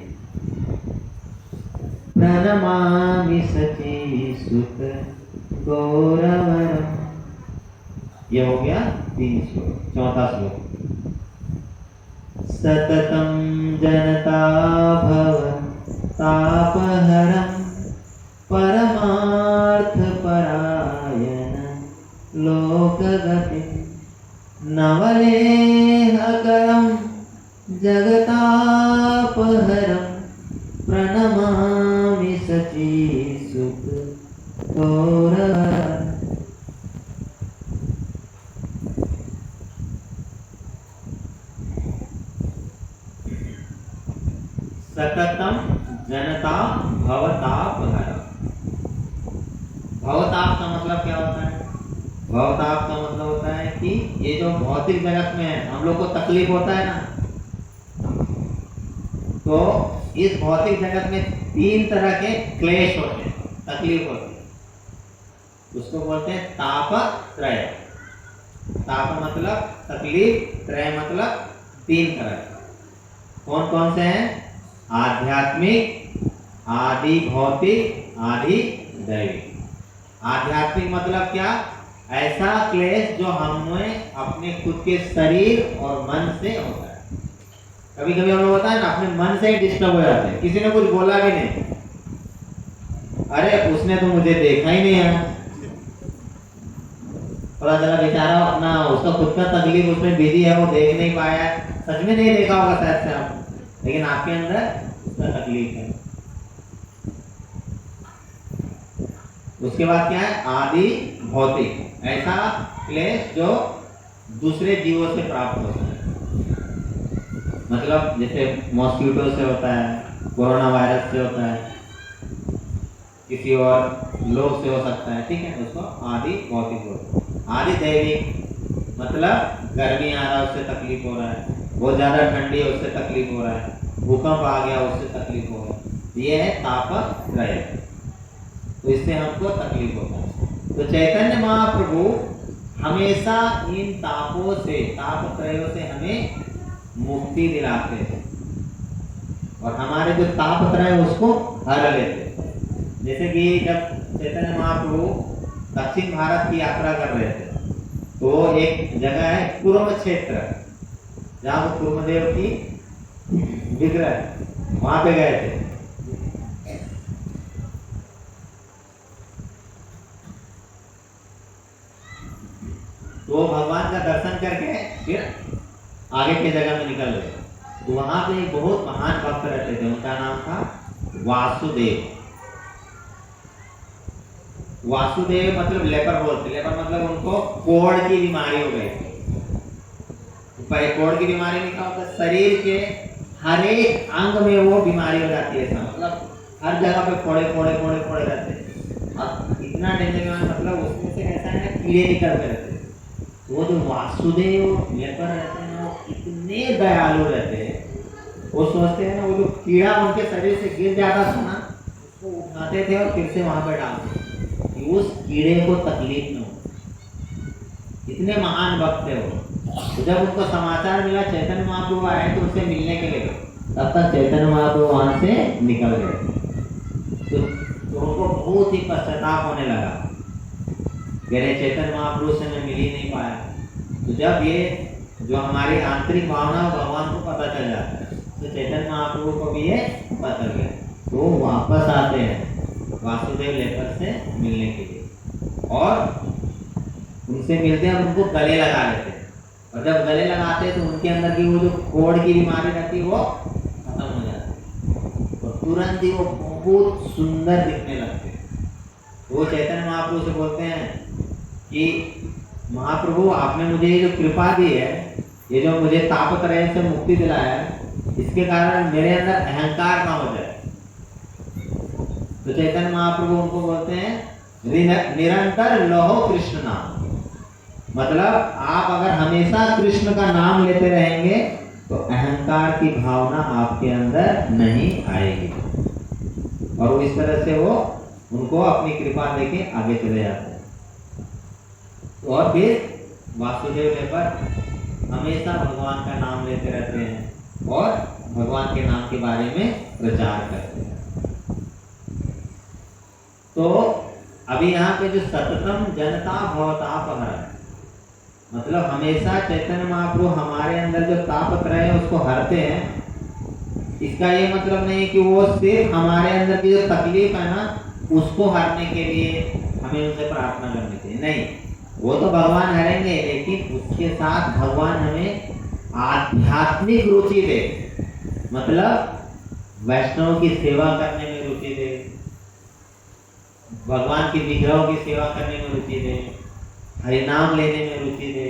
प्रणमामि सचीसुत गौरवरम, ये हो गया 3 श्लोक। 4था श्लोक, सततं जनता भवन तापहरम परमार्थ परायण लोकगति नवलेहकरं जगतापहरं प्रणमामि सचीसुत गौरवरम। सततम जनता भवतापहरम। भवताप का मतलब क्या होता है? भवताप का मतलब होता है कि ये जो भौतिक जगत में है, हम लोग को तकलीफ होता है ना, तो इस भौतिक जगत में 3 तरह के क्लेश होते हैं, तकलीफ होती है। उसको बोलते हैं ताप त्रय। ताप मतलब तकलीफ, त्रय मतलब 3 तरह के। कौन कौन से हैं? आध्यात्मिक, आदि भौतिक, आदि दैविक। आध्यात्मिक मतलब क्या? ऐसा क्लेश जो हमें अपने खुद के शरीर और मन से होता है। कभी कभी हम लोग होता है ना, अपने मन से ही डिस्टर्ब हो जाते हैं, किसी ने कुछ बोला भी नहीं, अरे उसने तो मुझे देखा ही नहीं है, पता चला बेचारा अपना उसका खुद का तकलीफ उसमें बिजी है, वो देख नहीं पाया है, सच में नहीं देखा होगा शायद से आप, लेकिन आपके अंदर उसका तकलीफ है। उसके बाद क्या है? आदि भौतिक, ऐसा क्लेश जो दूसरे जीवों से प्राप्त होता है, मतलब जैसे मॉस्किटो से होता है, कोरोना वायरस से होता है, किसी और लोग से हो सकता है, ठीक है, उसको आदि भौतिक होता है। आदि दैविक मतलब गर्मी आ रहा है उससे तकलीफ हो रहा है, बहुत ज़्यादा ठंडी है उससे तकलीफ हो रहा है, भूकंप आ गया उससे तकलीफ हो रहा है, ये है तापत्रय, तो इससे हमको तकलीफ होता है। तो चैतन्य महाप्रभु हमेशा इन तापों से, तापत्रयों से हमें मुक्ति दिलाते थे और हमारे जो तापत्रय उसको हर लेते। जैसे कि जब चैतन्य महाप्रभु दक्षिण भारत की यात्रा कर रहे थे, तो एक जगह है कुर्म क्षेत्र, जहाँ वो कुर्मदेव की विग्रह, वहां पे गए थे। तो भगवान का दर्शन करके फिर आगे की जगह में निकल गए। तो वहां पे एक बहुत महान भक्त रहते थे, उनका नाम था वासुदेव। वासुदेव मतलब लेपर बोलते, लेपर मतलब उनको कोढ़ की बीमारी हो गई थी। कोढ़ की बीमारी में क्या होता है? शरीर के हर एक अंग में वो बीमारी हो जाती है, ऐसा मतलब हर जगह पे फोड़े फोड़े फोड़े फोड़े रहते हैं। अब इतना डेंजर मतलब उसमें से ऐसा है ना कीड़े निकलते रहते हैं। वो जो वासुदेव लेकर रहते हैं वो इतने दयालु रहते हैं। वो सोचते हैं ना वो जो कीड़ा उनके शरीर से गिर जाता था ना उसको उठाते थे और फिर से वहां पर डालते कि उस कीड़े को तकलीफ न हो। इतने महान भक्त थे वो। तो जब उनको समाचार मिला चैतन्य महाप्रभु आए तो उनसे मिलने के लिए तब तक चैतन्य महाप्रभु वहां से निकल गए। तो उनको बहुत ही पश्चाताप होने लगा, मेरे चैतन्य महाप्रभु से मैं मिल ही नहीं पाया। तो जब ये जो हमारी आंतरिक भावना भगवान को पता चल जाता है तो चैतन्य महाप्रभु को भी ये पता चल गया, तो वापस आते हैं वासुदेव लेकर से मिलने के लिए और उनसे मिलते हैं और उनको गले लगा लेते हैं। और जब गले लगाते हैं तो उनके अंदर की वो जो कोढ़ की बीमारी रहती है वो खत्म हो जाती है और तुरंत ही वो बहुत सुंदर दिखने लगते हैं। वो चैतन्य महाप्रभु से बोलते हैं कि महाप्रभु आपने मुझे ये जो कृपा दी है, ये जो मुझे तापत्रय से मुक्ति दिलाया है, इसके कारण मेरे अंदर अहंकार ना हो जाए। तो चैतन्य महाप्रभु उनको बोलते हैं निरंतर लहो कृष्ण नाम, मतलब आप अगर हमेशा कृष्ण का नाम लेते रहेंगे तो अहंकार की भावना आपके अंदर नहीं आएगी। और वो इस तरह से वो उनको अपनी कृपा देके आगे चले जाते हैं। और फिर वासुदेव लेकर हमेशा भगवान का नाम लेते रहते हैं और भगवान के नाम के बारे में प्रचार करते हैं। तो अभी यहाँ पे जो सततम जनता भवतापहरण, मतलब हमेशा चैतन्य महाप्रभु हमारे अंदर जो तापत्रय है उसको हरते हैं। इसका ये मतलब नहीं कि वो सिर्फ हमारे अंदर की जो तकलीफ है ना उसको हरने के लिए हमें उनसे प्रार्थना करनी चाहिए, नहीं, वो तो भगवान हरेंगे, लेकिन उसके साथ भगवान हमें आध्यात्मिक रुचि दे, मतलब वैष्णव की सेवा करने में रुचि दे, भगवान की विग्रहों की सेवा करने में रुचि दे, हरिनाम लेने में रुचि दे,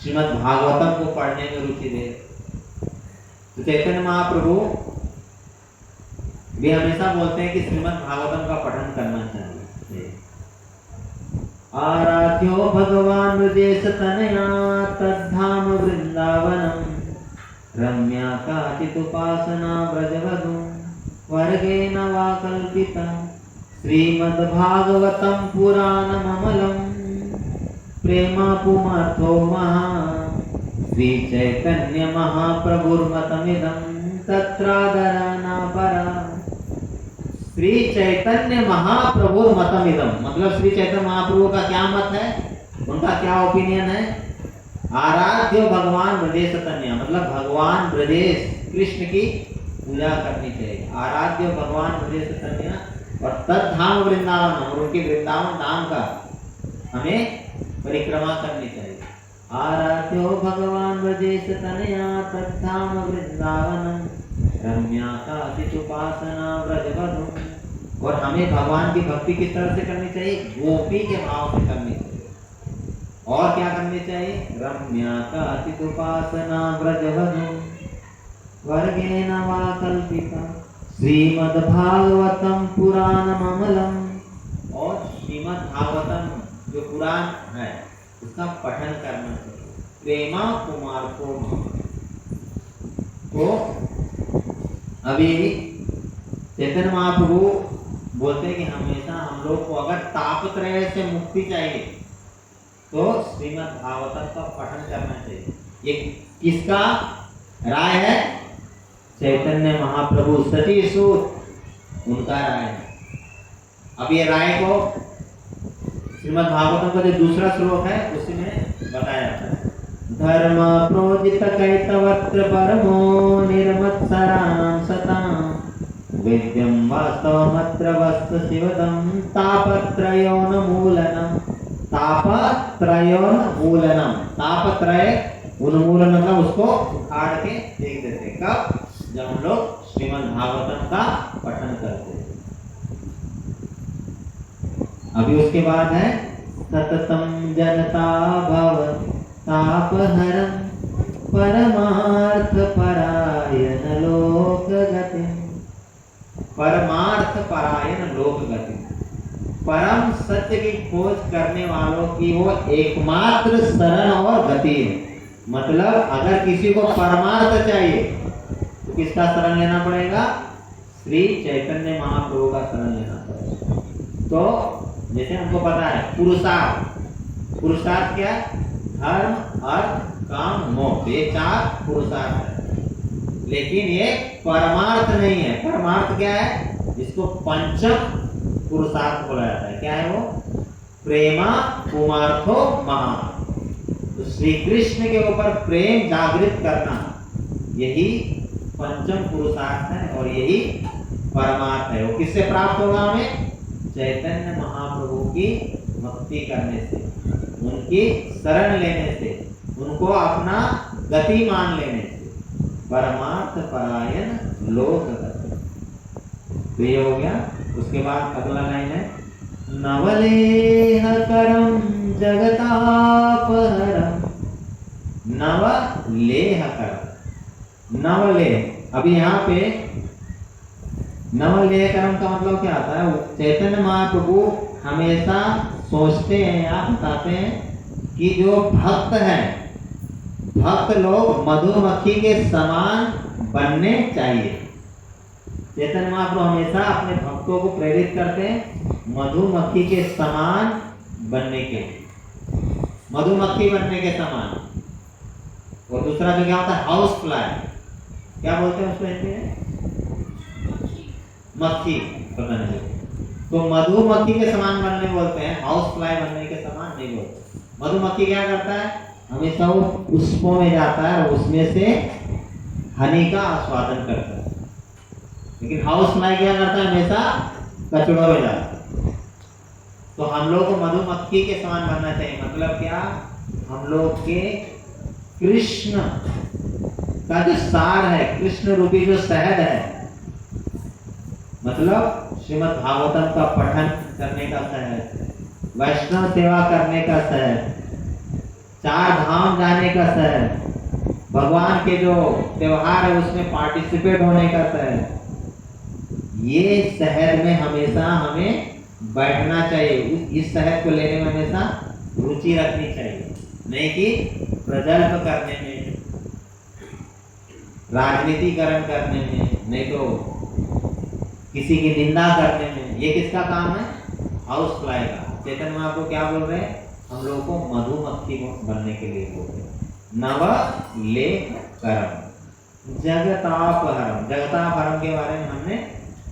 श्रीमद् भागवतम को पढ़ने में रुचि दे। तो चैतन्य महाप्रभु भी हमेशा बोलते हैं कि श्रीमद् भागवतम का पठन करना चाहिए। आराध्यो भगवान ब्रजेश तनया तद्धाम वृंदावनम रम्या काचित् उपासना ब्रजवधू वर्गेण वा कल्पिता श्रीमद्भागवतं पुराणममलं प्रेमापुमर्थो महा श्री चैतन्य महाप्रभुर्मतमिदं तत्रादरानापरा। श्री चैतन्य महाप्रभुर्मतमिदं, मतलब श्री चैतन्य महाप्रभु का क्या मत है, उनका क्या ओपिनियन है। आराध्य भगवान ब्रजेश तन्या, मतलब भगवान ब्रजेश कृष्ण की पूजा करनी चाहिए। आराध्य भगवान ब्रजेश तन्या और तद्धाम वृंदावन, और उनके वृंदावन धाम का हमें परिक्रमा करनी चाहिए। आराध्यो भगवान ब्रजेश तनया तद्धाम वृंदावनम रम्या काचित् उपासना ब्रजवधू, और हमें भगवान की भक्ति किस तरह से करनी चाहिए, गोपी के भाव से करनी चाहिए। और क्या करनी चाहिए, रम्या काचित् उपासना ब्रजवधू वर्गेण वा कल्पिता श्रीमद्भागवतं पुराणममलं, और श्रीमद् भागवतम जो पुराण है उसका पठन करना चाहिए। प्रेमा कुमार को, तो अभी चैतन्य महाप्रभु बोलते हैं कि हमेशा हम लोग को अगर तापत्रय से मुक्ति चाहिए तो श्रीमद् भागवतम का पठन करना चाहिए। ये किसका राय है, चैतन्य महाप्रभु सती सूत उनका राय है। अब ये राय को श्रीमद् भागवतम का जो दूसरा श्लोक है उसी में बताया जाता है। धर्म प्रोजित कैतवत्र परमो निर्मत्सराणां सतां वेद्यं वास्तवमत्र वस्तु शिवदं तापत्रयोन्मूलनम्। तापत्रयोन्मूलनम, तापत्रय उन्मूलन मतलब उसको उखाड़ के फेंक देते। कब, जब हम लोग श्रीमद् भागवतम का पठन करते हैं। अभी उसके बाद है सततम जनता भव तापहरं परमार्थ परायण लोक गतिं परमार्थ परायण लोक गति, परम सत्य की खोज करने वालों की वो एकमात्र शरण और गति है। मतलब अगर किसी को परमार्थ चाहिए तो किसका शरण लेना पड़ेगा? श्री चैतन्य महाप्रभु का शरण लेना पड़ेगा। तो जैसे हमको पता है पुरुषार्थ, पुरुषार्थ क्या है? धर्म, अर्थ, काम, मोक्ष, ये 4 पुरुषार्थ है। लेकिन ये परमार्थ नहीं है। परमार्थ क्या है? जिसको पंचम पुरुषार्थ बोला जाता है। क्या है वो? प्रेमा पुमार्थो महा। तो श्री कृष्ण के ऊपर प्रेम जागृत करना, यही पंचम पुरुषार्थ है और यही परमार्थ है। वो किससे प्राप्त होगा? हमें चैतन्य महाप्रभु की भक्ति करने से, उनकी शरण लेने से, उनको अपना गति मान लेने से। परमार्थ परायण लोक गति, तो ये हो गया। उसके बाद अगला लाइन है नवलेह करम जगतापहरम। नवलेह करम, नवलेह, अभी यहाँ पे नवलेह करम का मतलब क्या आता है? चैतन्य महाप्रभु हमेशा सोचते हैं या बताते हैं कि जो भक्त हैं, भक्त लोग मधुमक्खी के समान बनने चाहिए। चैतन्य महाप्रभु हमेशा अपने भक्तों को प्रेरित करते हैं मधुमक्खी के समान बनने के लिए, मधुमक्खी बनने के समान। और दूसरा जो क्या होता है? हाउस फ्लाई, क्या बोलते हैं उसको हिंदी में? मक्खी, पता नहीं। तो मधुमक्खी के समान बनने बोलते हैं, हाउस फ्लाई बनने के समान नहीं बोलते। मधुमक्खी क्या करता है? हमेशा वो पुष्पों में जाता है और उसमें से हनी का आस्वादन करता है। लेकिन हाउस फ्लाई क्या करता है? हमेशा कचड़ों में जाता है। तो हम लोग को मधुमक्खी के समान बनना चाहिए। मतलब क्या? हम लोग के कृष्ण का जो सार है, कृष्ण रूपी जो शहद है, मतलब श्रीमद् भागवतम का पठन करने का शहद, वैष्णव सेवा करने का शहद, 4 धाम जाने का शहद, भगवान के जो त्योहार है उसमें पार्टिसिपेट होने का शहद, ये शहद में हमेशा हमें बैठना चाहिए। इस शहद को लेने में हमेशा रुचि रखनी चाहिए, नहीं कि प्रजल्प करने में, राजनीतिकरण करने में, नहीं तो किसी की निंदा करने में। ये किसका काम है? हाउस फ्लाई का। चैतन्य महाप्रभु क्या बोल रहे हैं? हम लोगों को मधुमक्खी बनने के लिए बोल रहे हैं। नव ले करम जगतापहरम। जगतापहरम के बारे में हमने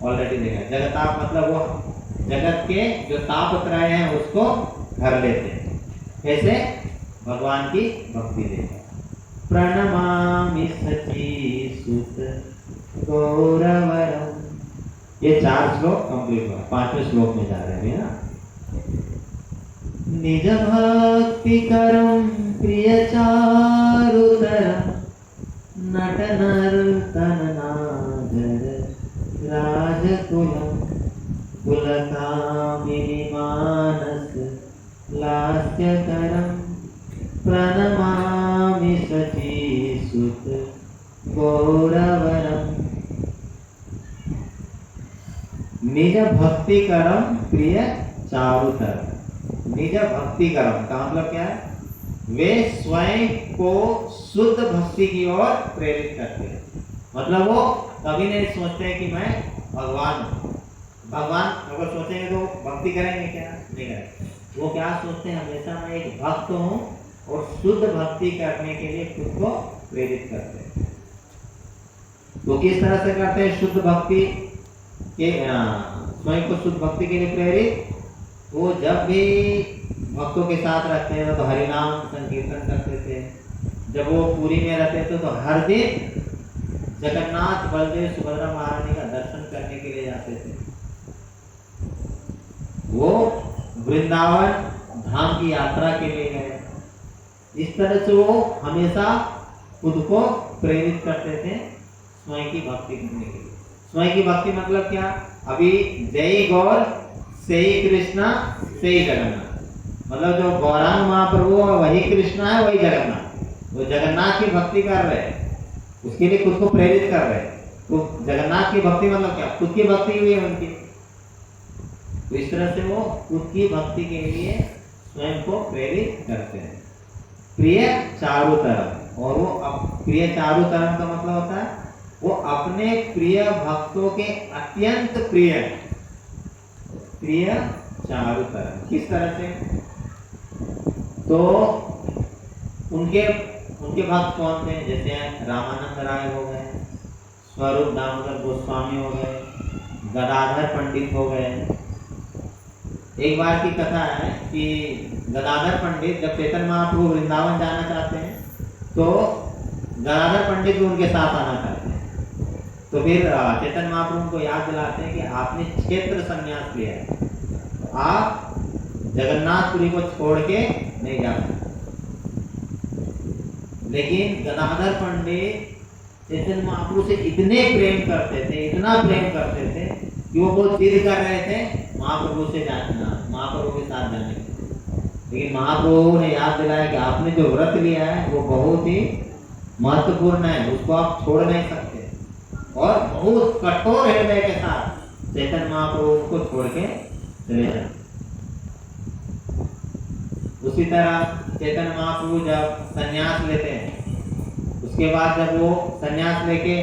ऑलरेडी देखा। जगताप मतलब वो जगत के जो तापत्रय हैं उसको घर लेते हैं। कैसे? भगवान की भक्ति देकर। प्रणमामि सचीसुत गौरवरम। ये 4 श्लोक कंप्लीट हुआ, 5वें श्लोक में जा रहे हैं ना। निज भक्ति करम प्रिय चारुतरम नट नर्तन नागर राजकुलम पुलकामिनी मानस लास्यकरम प्रणमामि सचीसुत गौरवरम। निज भक्ति करम प्रिय चारुतर। निज भक्ति करम का मतलब क्या है? वे स्वयं को शुद्ध भक्ति की ओर प्रेरित करते हैं। मतलब वो कभी नहीं सोचते कि मैं भगवान हूँ। भगवान अगर सोचेंगे तो भक्ति करेंगे क्या? नहीं करेंगे। वो क्या सोचते हैं? हमेशा मैं एक भक्त हूँ और शुद्ध भक्ति करने के लिए खुद को प्रेरित करते हैं। तो किस तरह से करते हैं शुद्ध भक्ति के, स्वयं को शुद्ध भक्ति के लिए प्रेरित? वो जब भी भक्तों के साथ रहते हैं तो हरिनाम संकीर्तन करते थे। जब वो पुरी में रहते थे तो हर दिन जगन्नाथ बलदेव सुभद्रा महारानी का दर्शन करने के लिए जाते थे। वो वृंदावन धाम की यात्रा के लिए गए। इस तरह से वो हमेशा खुद को प्रेरित करते थे स्वयं की भक्ति करने के लिए। स्वयं की भक्ति मतलब क्या? अभी जय गौर से ही कृष्णा से ही जगन्नाथ, मतलब जो गौरांग महाप्रभु वही कृष्णा है वही जगन्नाथ। वो जगन्नाथ की भक्ति कर रहे हैं, उसके लिए खुद को प्रेरित कर रहे हैं। तो जगन्नाथ की भक्ति मतलब क्या, खुद की भक्ति हुई है उनकी। तो इस तरह से वो खुद की भक्ति के लिए स्वयं को प्रेरित करते हैं। प्रिय चारु तरफ, और वो प्रिय चारु तरफ का मतलब होता है वो अपने प्रिय भक्तों के अत्यंत प्रिय। प्रिय चारु तरफ किस तरह से, तो उनके भक्त कौन थे, जैसे रामानंद राय हो गए, स्वरूप दामोदर गोस्वामी हो गए, गदाधर पंडित हो गए। एक बार की कथा है कि गदाधर पंडित जब चैतन्य महाप्रभु वृंदावन जाना चाहते हैं तो गदाधर पंडित भी उनके साथ आना चाहते हैं। तो फिर चैतन्य महाप्रभु को याद दिलाते हैं कि आपने क्षेत्र संन्यास लिया है, तो आप जगन्नाथपुरी को छोड़ के नहीं जा सकते। लेकिन गदाधर पंडित चैतन्य महाप्रभु से इतने प्रेम करते थे, इतना प्रेम करते थे कि वो बहुत जिद कर रहे थे महाप्रभु से जाना, महाप्रभु के साथ जाने के। लेकिन महाप्रभु ने याद दिलाया कि आपने जो व्रत लिया है वो बहुत ही महत्वपूर्ण है, उसको आप छोड़ नहीं सकते। और बहुत कठोर हृदय के साथ चैतन्य महाप्रभु को छोड़ के चले जाते। उसी तरह चैतन्य महाप्रभु जब संन्यास लेते हैं, उसके बाद जब वो संन्यास लेके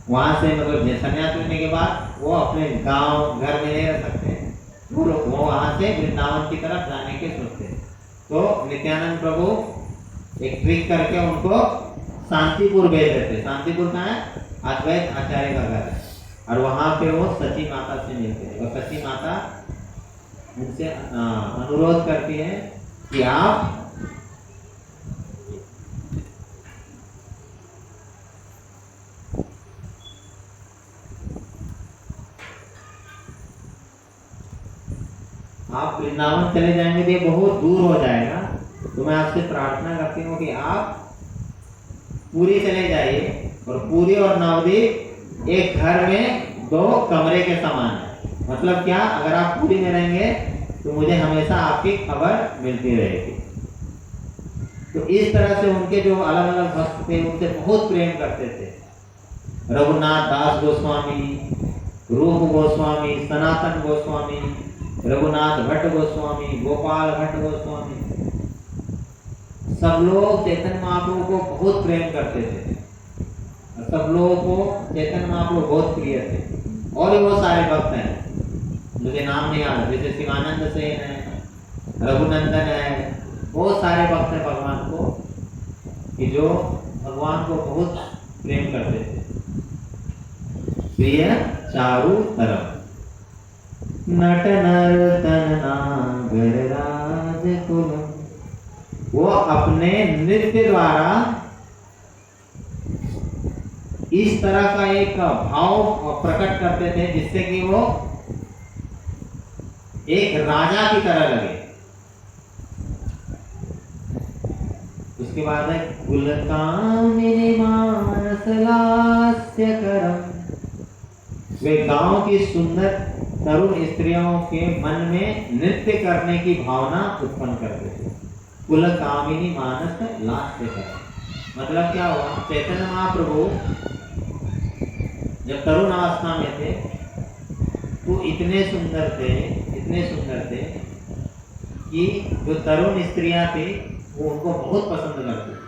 वहां से मतलब संन्यास लेने के बाद वो अपने गांव घर में नहीं रह सकते, वो वहां से वृंदावन की तरफ जाने के सोचते हैं। तो नित्यानंद प्रभु एक ट्रिक करके उनको शांतिपुर भेज देते। शांतिपुर कहाँ है, अद्वैत आचार्य का घर है, और वहां पे वो सची माता से मिलते हैं। और सची माता उनसे अनुरोध करती है कि आप वृंदावन चले जाएंगे तो ये बहुत दूर हो जाएगा, तो मैं आपसे प्रार्थना करती हूँ कि आप पूरी चले जाइए, और पूरी और नवदीप एक घर में 2 कमरे के समान है। मतलब क्या, अगर आप पूरी में रहेंगे तो मुझे हमेशा आपकी खबर मिलती रहेगी। तो इस तरह से उनके जो अलग अलग भक्त थे उनसे बहुत प्रेम करते थे। रघुनाथ दास गोस्वामी, रूप गोस्वामी, सनातन गोस्वामी, रघुनाथ भट्ट गोस्वामी, गोपाल भट्ट गोस्वामी, सब लोग चैतन्य महाप्रभु को बहुत प्रेम करते थे। सब लोगों को चैतन्य महाप्रभु बहुत प्रिय थे। और भी बहुत सारे भक्त हैं, मुझे नाम नहीं याद, जैसे शिवानंद सेन है, रघुनंदन है, बहुत सारे भक्त हैं भगवान को कि जो भगवान को बहुत प्रेम करते थे। प्रिय चारु तरफ, नट नर्तन नागर राजकुल, वो अपने नृत्य द्वारा इस तरह का एक भाव प्रकट करते थे जिससे कि वो एक राजा की तरह लगे। उसके बाद है कुलकामिनी मानस लास्य करम, वे गांव की सुंदर तरुण स्त्रियों के मन में नृत्य करने की भावना उत्पन्न करते थे। कुलकामिनी मानस लास्य करम मतलब क्या हुआ, चैतन्य महाप्रभु जब तरुण अवस्था में थे तो इतने सुंदर थे कि जो तरुण स्त्रियां थी वो उनको बहुत पसंद करती थी।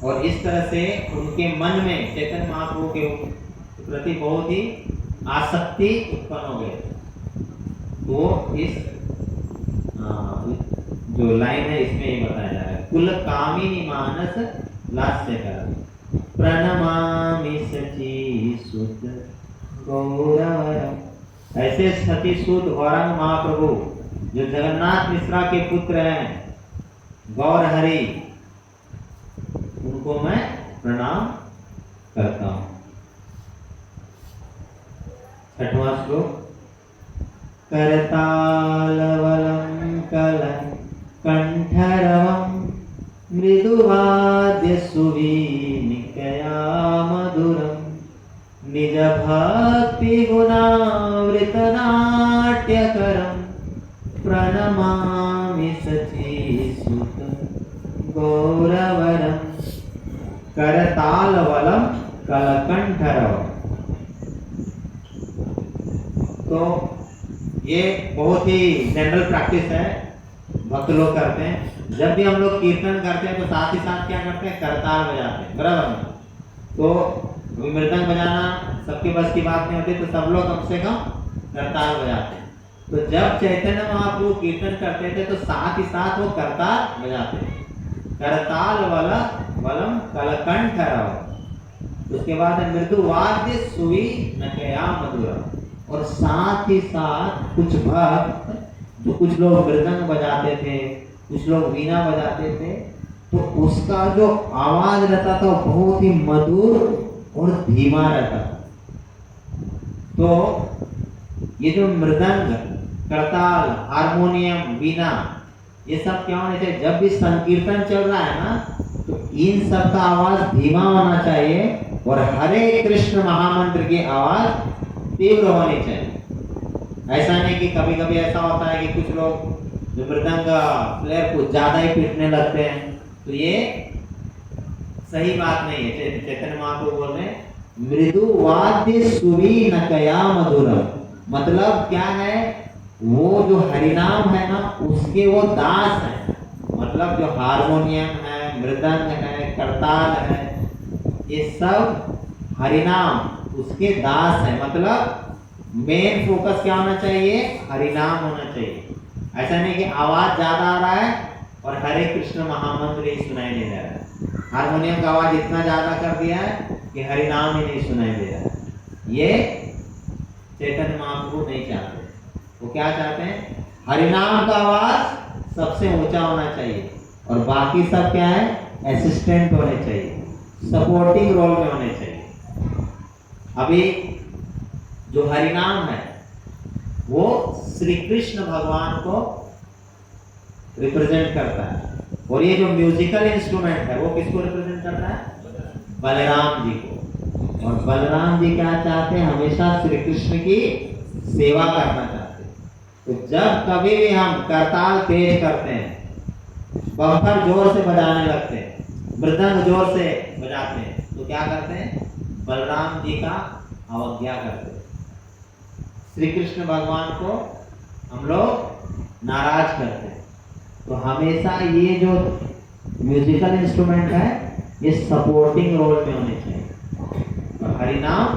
और इस तरह से उनके मन में चैतन्य महाप्रभु के प्रति बहुत ही आसक्ति उत्पन्न हो गई। तो इस जो लाइन है इसमें ये बताया जा रहा है, कुल कामिनी मानस लास्य कर प्रणमामि सची सुत गौरव। ऐसे सची सुत गौरंग महाप्रभु जो जगन्नाथ मिश्रा के पुत्र हैं, गौर हरि, उनको मैं प्रणाम करता हूं। 6वां श्लोक, करतालवलं कलं कंठरवं मृदुवाद्य सुवीनिकया मधुरं निज भक्ति गुणावृत नाट्यकरं प्रणमामि सचीसुत गौरवरं। करताल वलम कलकंठरव। तो ये बहुत ही जनरल प्रैक्टिस है, भक्त लोग करते हैं। जब भी हम लोग कीर्तन करते हैं तो साथ ही साथ क्या करते हैं, करताल बजाते हैं, बराबर ना। तो अभी मृदंग बजाना सबके बस की बात नहीं होती, तो सब लोग कम से कम करताल बजाते हैं। तो जब चैतन्य महाप्रभु कीर्तन करते थे तो साथ ही साथ वो करताल बजाते थे, करताल वलम कलकंठरव। उसके बाद मृदु वाद्य सुई नकया मधुर। और साथ ही साथ कुछ भक्त, जो कुछ लोग मृदंग बजाते थे, कुछ लोग वीणा बजाते थे, तो उसका जो आवाज रहता था बहुत ही मधुर और धीमा रहता था। तो ये जो मृदंग, करताल, हारमोनियम, वीणा, ये सब क्या होने चाहिए, जब भी संकीर्तन चल रहा है ना, तो इन सब का आवाज धीमा होना चाहिए और हरे कृष्ण महामंत्र की आवाज तीव्र होनी चाहिए। ऐसा नहीं कि कभी कभी ऐसा होता है कि कुछ लोग जो मृदंग प्लेयर को ज्यादा ही पीटने लगते हैं, तो ये सही बात नहीं है। चैतन्य महाप्रभु बोल रहे हैं मृदु वाद्य सुवी नकया मधुर। मतलब क्या है, वो जो हरिनाम है ना, उसके वो दास है। मतलब जो हारमोनियम है, मृदंग है, करताल है, ये सब हरिनाम उसके दास है। मतलब मेन फोकस क्या होना चाहिए, हरिनाम होना चाहिए। ऐसा नहीं कि आवाज ज्यादा आ रहा है और हरे कृष्ण महामंत्र ही सुनाई नहीं दे रहा है। हारमोनियम का आवाज इतना ज्यादा कर दिया है कि हरिनाम ही नहीं सुनाई दे रहा है। ये चैतन्य महाप्रभु नहीं चाहते। वो क्या चाहते हैं, हरिनाम का आवाज सबसे ऊंचा होना चाहिए और बाकी सब क्या है, असिस्टेंट होने चाहिए, सपोर्टिंग रोल में होने चाहिए। अभी जो हरिनाम है वो श्री कृष्ण भगवान को रिप्रेजेंट करता है, और ये जो म्यूजिकल इंस्ट्रूमेंट है वो किसको रिप्रेजेंट करता है, बलराम जी को। और बलराम जी क्या चाहते हैं, हमेशा श्री कृष्ण की सेवा करना चाहते हैं। तो जब कभी भी हम करताल तेज करते हैं, बम्पर जोर से बजाने लगते हैं, मृदंग जोर से बजाते हैं, तो क्या करते हैं, बलराम जी का अवज्ञा करते हैं। श्री कृष्ण भगवान को हम लोग नाराज करते हैं। तो हमेशा ये जो म्यूजिकल इंस्ट्रूमेंट है ये सपोर्टिंग रोल में होने चाहिए और हरिनाम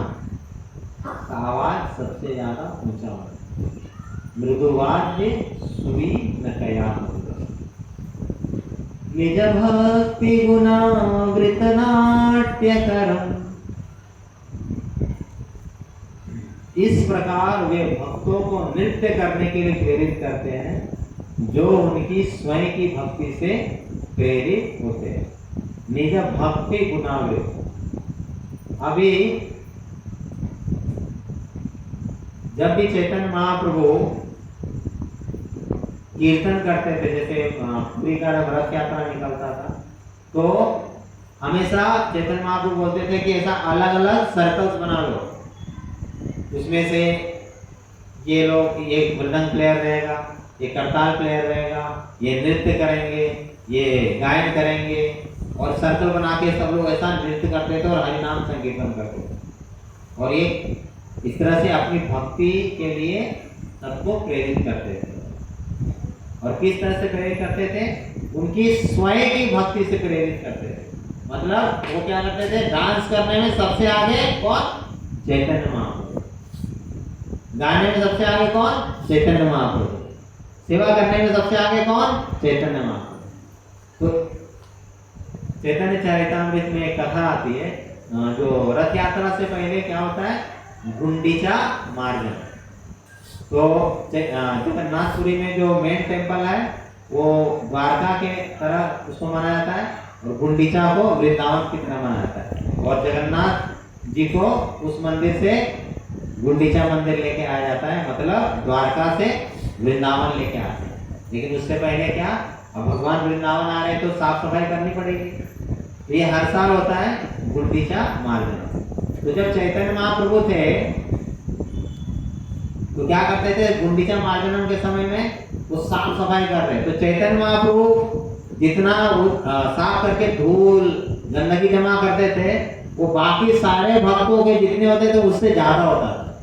का आवाज सबसे ज्यादा ऊंचा होना चाहिए। मृदुवाद्य सुवी नकया निज भक्ति गुणावृत नाट्यकरम। इस प्रकार वे भक्तों को नृत्य करने के लिए प्रेरित करते हैं जो उनकी स्वयं की भक्ति से प्रेरित होते हैं। निज भक्ति गुणावृत। अभी जब भी चैतन्य महाप्रभु कीर्तन करते थे, जैसे पूरी का रथ यात्रा निकलता था, तो हमेशा चैतन्य महाप्रभु बोलते थे कि ऐसा अलग अलग सर्कल्स बना लो, उसमें से ये लोग, ये मृदंग प्लेयर रहेगा, ये करताल प्लेयर रहेगा, ये नृत्य करेंगे, ये गायन करेंगे, और सर्कल बना के सब लोग ऐसा नृत्य करते थे और हरिनाम संकीर्तन करते थे। और ये इस तरह से अपनी भक्ति के लिए सबको प्रेरित करते थे। और किस तरह से प्रेरित करते थे, उनकी स्वयं की भक्ति से प्रेरित करते थे। मतलब वो क्या करते थे, डांस करने में सबसे आगे कौन, चैतन्य महाप्रभु। गाने में सबसे आगे कौन, चैतन्य महाप्रभु। सेवा करने में सबसे आगे कौन, चैतन्य महाप्रभु। तो चैतन्य चरितामृत में एक कथा आती है, जो रथ यात्रा से पहले क्या होता है, गुंडीचा मार्जन। तो जगन्नाथपुरी में जो मेन टेम्पल है वो द्वारका के तरह उसको माना जाता है, और गुंडीचा को वृंदावन की तरह माना जाता है। और जगन्नाथ जी को उस मंदिर से गुंडीचा मंदिर लेके आया जाता है, मतलब द्वारका से वृंदावन लेके आते हैं। लेकिन उससे पहले क्या, अब भगवान वृंदावन आ रहे तो साफ सफाई करनी पड़ेगी, तो ये हर साल होता है गुंडीचा मार्जन। तो जब चैतन्य महाप्रभु थे तो क्या करते थे, गुंडीचा मार्जन के समय में वो साफ सफाई कर रहे, तो चैतन्य महाप्रभु जितना साफ करके धूल गंदगी जमा करते थे वो बाकी सारे भक्तों के जितने होते थे उससे ज्यादा होता था।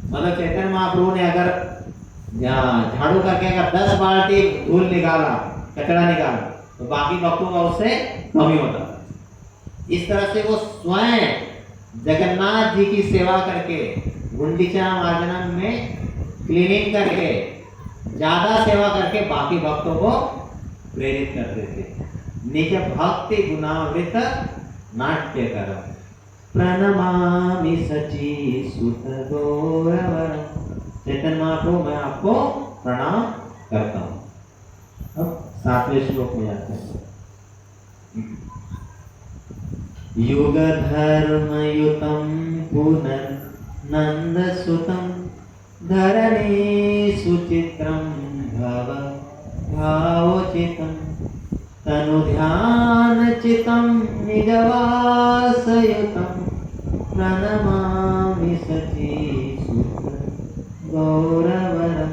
मतलब चैतन्य महाप्रभु ने अगर झाड़ू करके अगर 10 बाल्टी धूल निकाला, कचरा निकाला, तो बाकी भक्तों का उससे कम ही होता था। इस तरह से वो स्वयं जगन्नाथ जी की सेवा करके गुंडीचा मार्जनम में क्लीनिंग करके ज्यादा सेवा करके बाकी भक्तों को प्रेरित करते थे। निज भक्ति गुणावृत नाट्य कर प्रणमामि सची सुत गौरवर। चैतन्य महाप्रभु मैं आपको प्रणाम करता हूँ। अब 7वें श्लोक में जाते हैं। युग धर्म युतम पुनर्नंद सुतम धरणी सुचित्रम भव भावोचितम तनु ध्यान चितम निजवासयुतम प्रणमामि सचीसुत गौरवरम।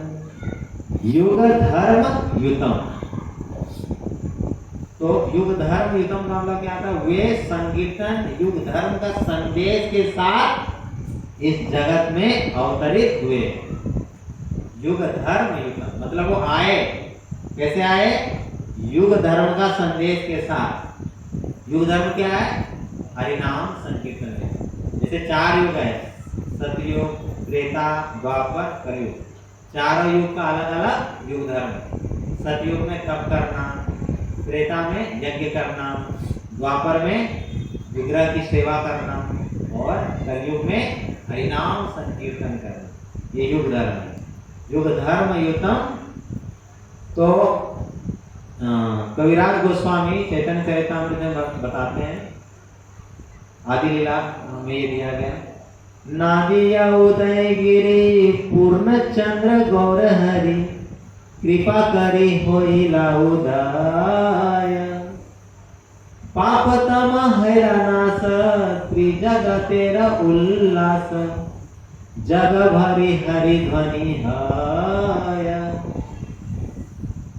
युग धर्म युतम, तो युग धर्म युतम का मतलब क्या था? वे संकीर्तन युग धर्म का संदेश के साथ इस जगत में अवतरित हुए। युग धर्म युतम मतलब वो आए, कैसे आए? युग धर्म का संदेश के साथ। युग धर्म क्या है? हरिनाम संकीर्तन है। जैसे 4 युग है, सतयुग, त्रेता, द्वापर, कलयुग। चारों युग का अलग अलग युग धर्म है। सतयुग में तप करना, त्रेता में यज्ञ करना, द्वापर में विग्रह की सेवा करना और कलयुग में हरिनाम संकीर्तन करना। ये युग धर्म है। युग धर्म युतम। तो कविराज गोस्वामी चैतन्य चरितामृत में बताते हैं, आदि लीला में ये दिया गया। नादिया उदयगिरी पूर्ण चंद्र गौर हरि कृपा करी होइला उदय पाप तम हैरानास त्रिजगतेर उल्लास जग भरी हरि ध्वनि है।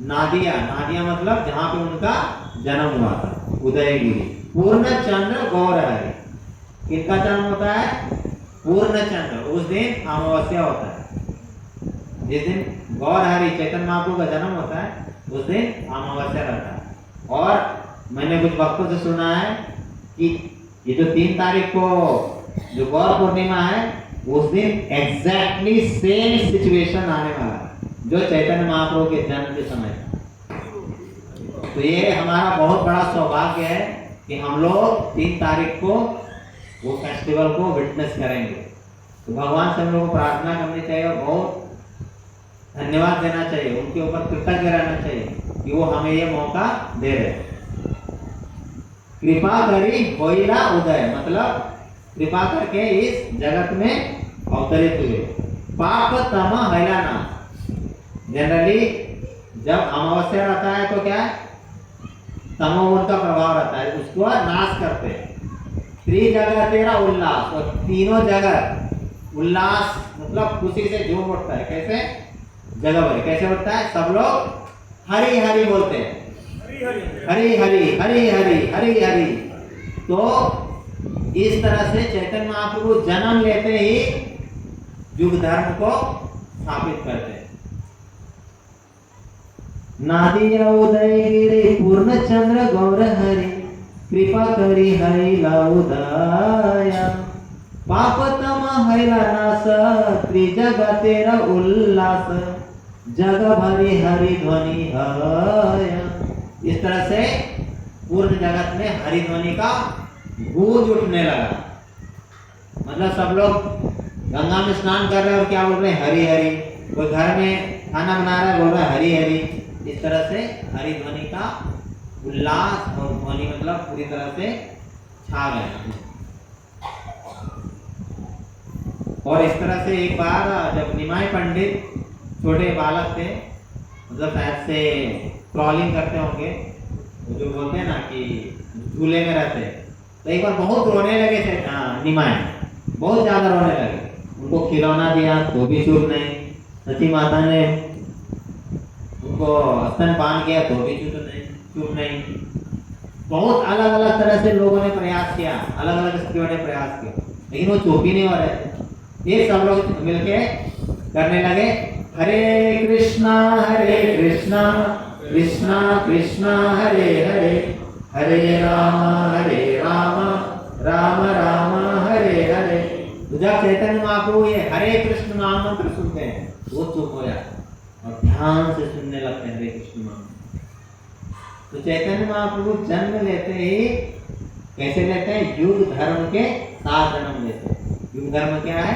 नादिया, नादिया मतलब जहां पे उनका जन्म हुआ था, उदयगिरी। पूर्ण चंद्र गौर हरि, किसका जन्म होता है? पूर्ण चंद्र। उस दिन अमावस्या होता है। जिस दिन गौर हरि चैतन्य महाप्रभु का जन्म होता है उस दिन अमावस्या रहता है। और मैंने कुछ भक्तों से सुना है कि ये जो 3 तारीख को जो गौर पूर्णिमा है उस दिन एग्जैक्टली सेम सिचुएशन आने वाला है जो चैतन्य महाप्रभु के जन्म के समय। तो ये हमारा बहुत बड़ा सौभाग्य है कि हम लोग 3 तारीख को वो फेस्टिवल को विटनेस करेंगे। तो भगवान से हम लोगों को प्रार्थना करनी चाहिए और बहुत धन्यवाद देना चाहिए, उनके ऊपर कृतज्ञ रहना चाहिए कि वो हमें ये मौका दे रहे। कृपा करी होइला उदय मतलब कृपा करके इस जगत में अवतरित हुए। पाप तम हैलाना, जनरली जब अमावस्या रहता है तो क्या है? तमोगुण का प्रभाव रहता है, उसको नाश करते हैं। त्रिजगह तेरा उल्लास, और तीनों जगह उल्लास मतलब खुशी से झूम उठता है। कैसे? जगह भर कैसे उठता है? सब लोग हरि हरि बोलते हैं, हरि हरि हरि हरि हरि हरि। तो इस तरह से चैतन्य महाप्रभु जन्म लेते ही युग धर्म को स्थापित करते हैं। नादिया उदयगिरी पूर्ण चंद्र गौर हरि कृपा करी हैला उदय पाप तम हैला नाश त्रिजगतेर उल्लास जग भरी हरि ध्वनि है। इस तरह से पूर्ण जगत में हरि ध्वनि का गूंज उठने लगा। मतलब सब लोग गंगा में स्नान कर रहे हैं और क्या बोल रहे हैं? हरि हरि। कोई घर में खाना बना रहा है बोल रहा है हरि हरि। इस तरह से हरि ध्वनि का उल्लास और ध्वनि मतलब पूरी तरह से छा गया। और इस तरह से एक बार जब निमाई पंडित छोटे बालक थे, मतलब शायद से क्रॉलिंग करते होंगे, जो बोलते हैं ना कि झूले में रहते, तो एक बार बहुत रोने लगे थे। निमाई बहुत ज्यादा रोने लगे। उनको खिलौना दिया तो भी चुप नहीं, सची माता ने उनको स्तनपान किया तो भी चुप नहीं। चुप नहीं। बहुत अलग अलग तरह से लोगों ने प्रयास किया, अलग अलग स्त्रियों ने प्रयास किया, लेकिन वो चुप ही नहीं हो रहे थे। ये सब लोग मिलके करने लगे, हरे कृष्णा कृष्णा कृष्णा हरे हरे, हरे राम राम राम हरे हरे। तो जब चैतन्य महाप्रभु ये हरे कृष्ण नाम मंत्र सुनते हैं वो चुप हो जाते हैं और ध्यान से सुनने लगते हैं हरे कृष्ण नाम। तो चैतन्य महाप्रभु जन्म लेते ही कैसे लेते हैं? युग धर्म के साथ जन्म लेते हैं। युग धर्म क्या है?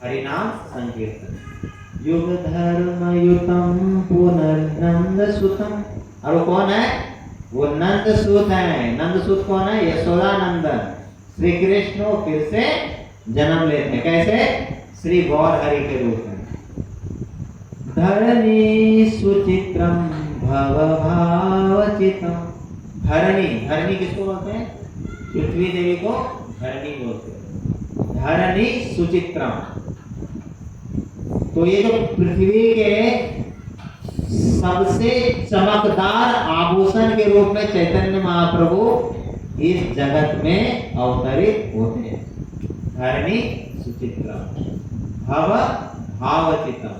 हरिनाम संकीर्तन। युग धर्म युतम पुनर्नंद सुतम। और वो कौन है? वो नंद सूत है। नंद सूत कौन है? यशोदा नंदन। श्री कृष्ण फिर से जन्म लेते हैं। कैसे? श्री गौर हरि के रूप में। धरणी सुचित्रम भव भावचितम। धरणी, धरणी किसको बोलते हैं? पृथ्वी देवी को धरणी बोलते हैं। धरणी सुचित्रम। तो ये जो पृथ्वी के सबसे चमकदार आभूषण के रूप में चैतन्य महाप्रभु इस जगत में अवतरित होते हैं। धरणी सुचित्रम भव भावचितम।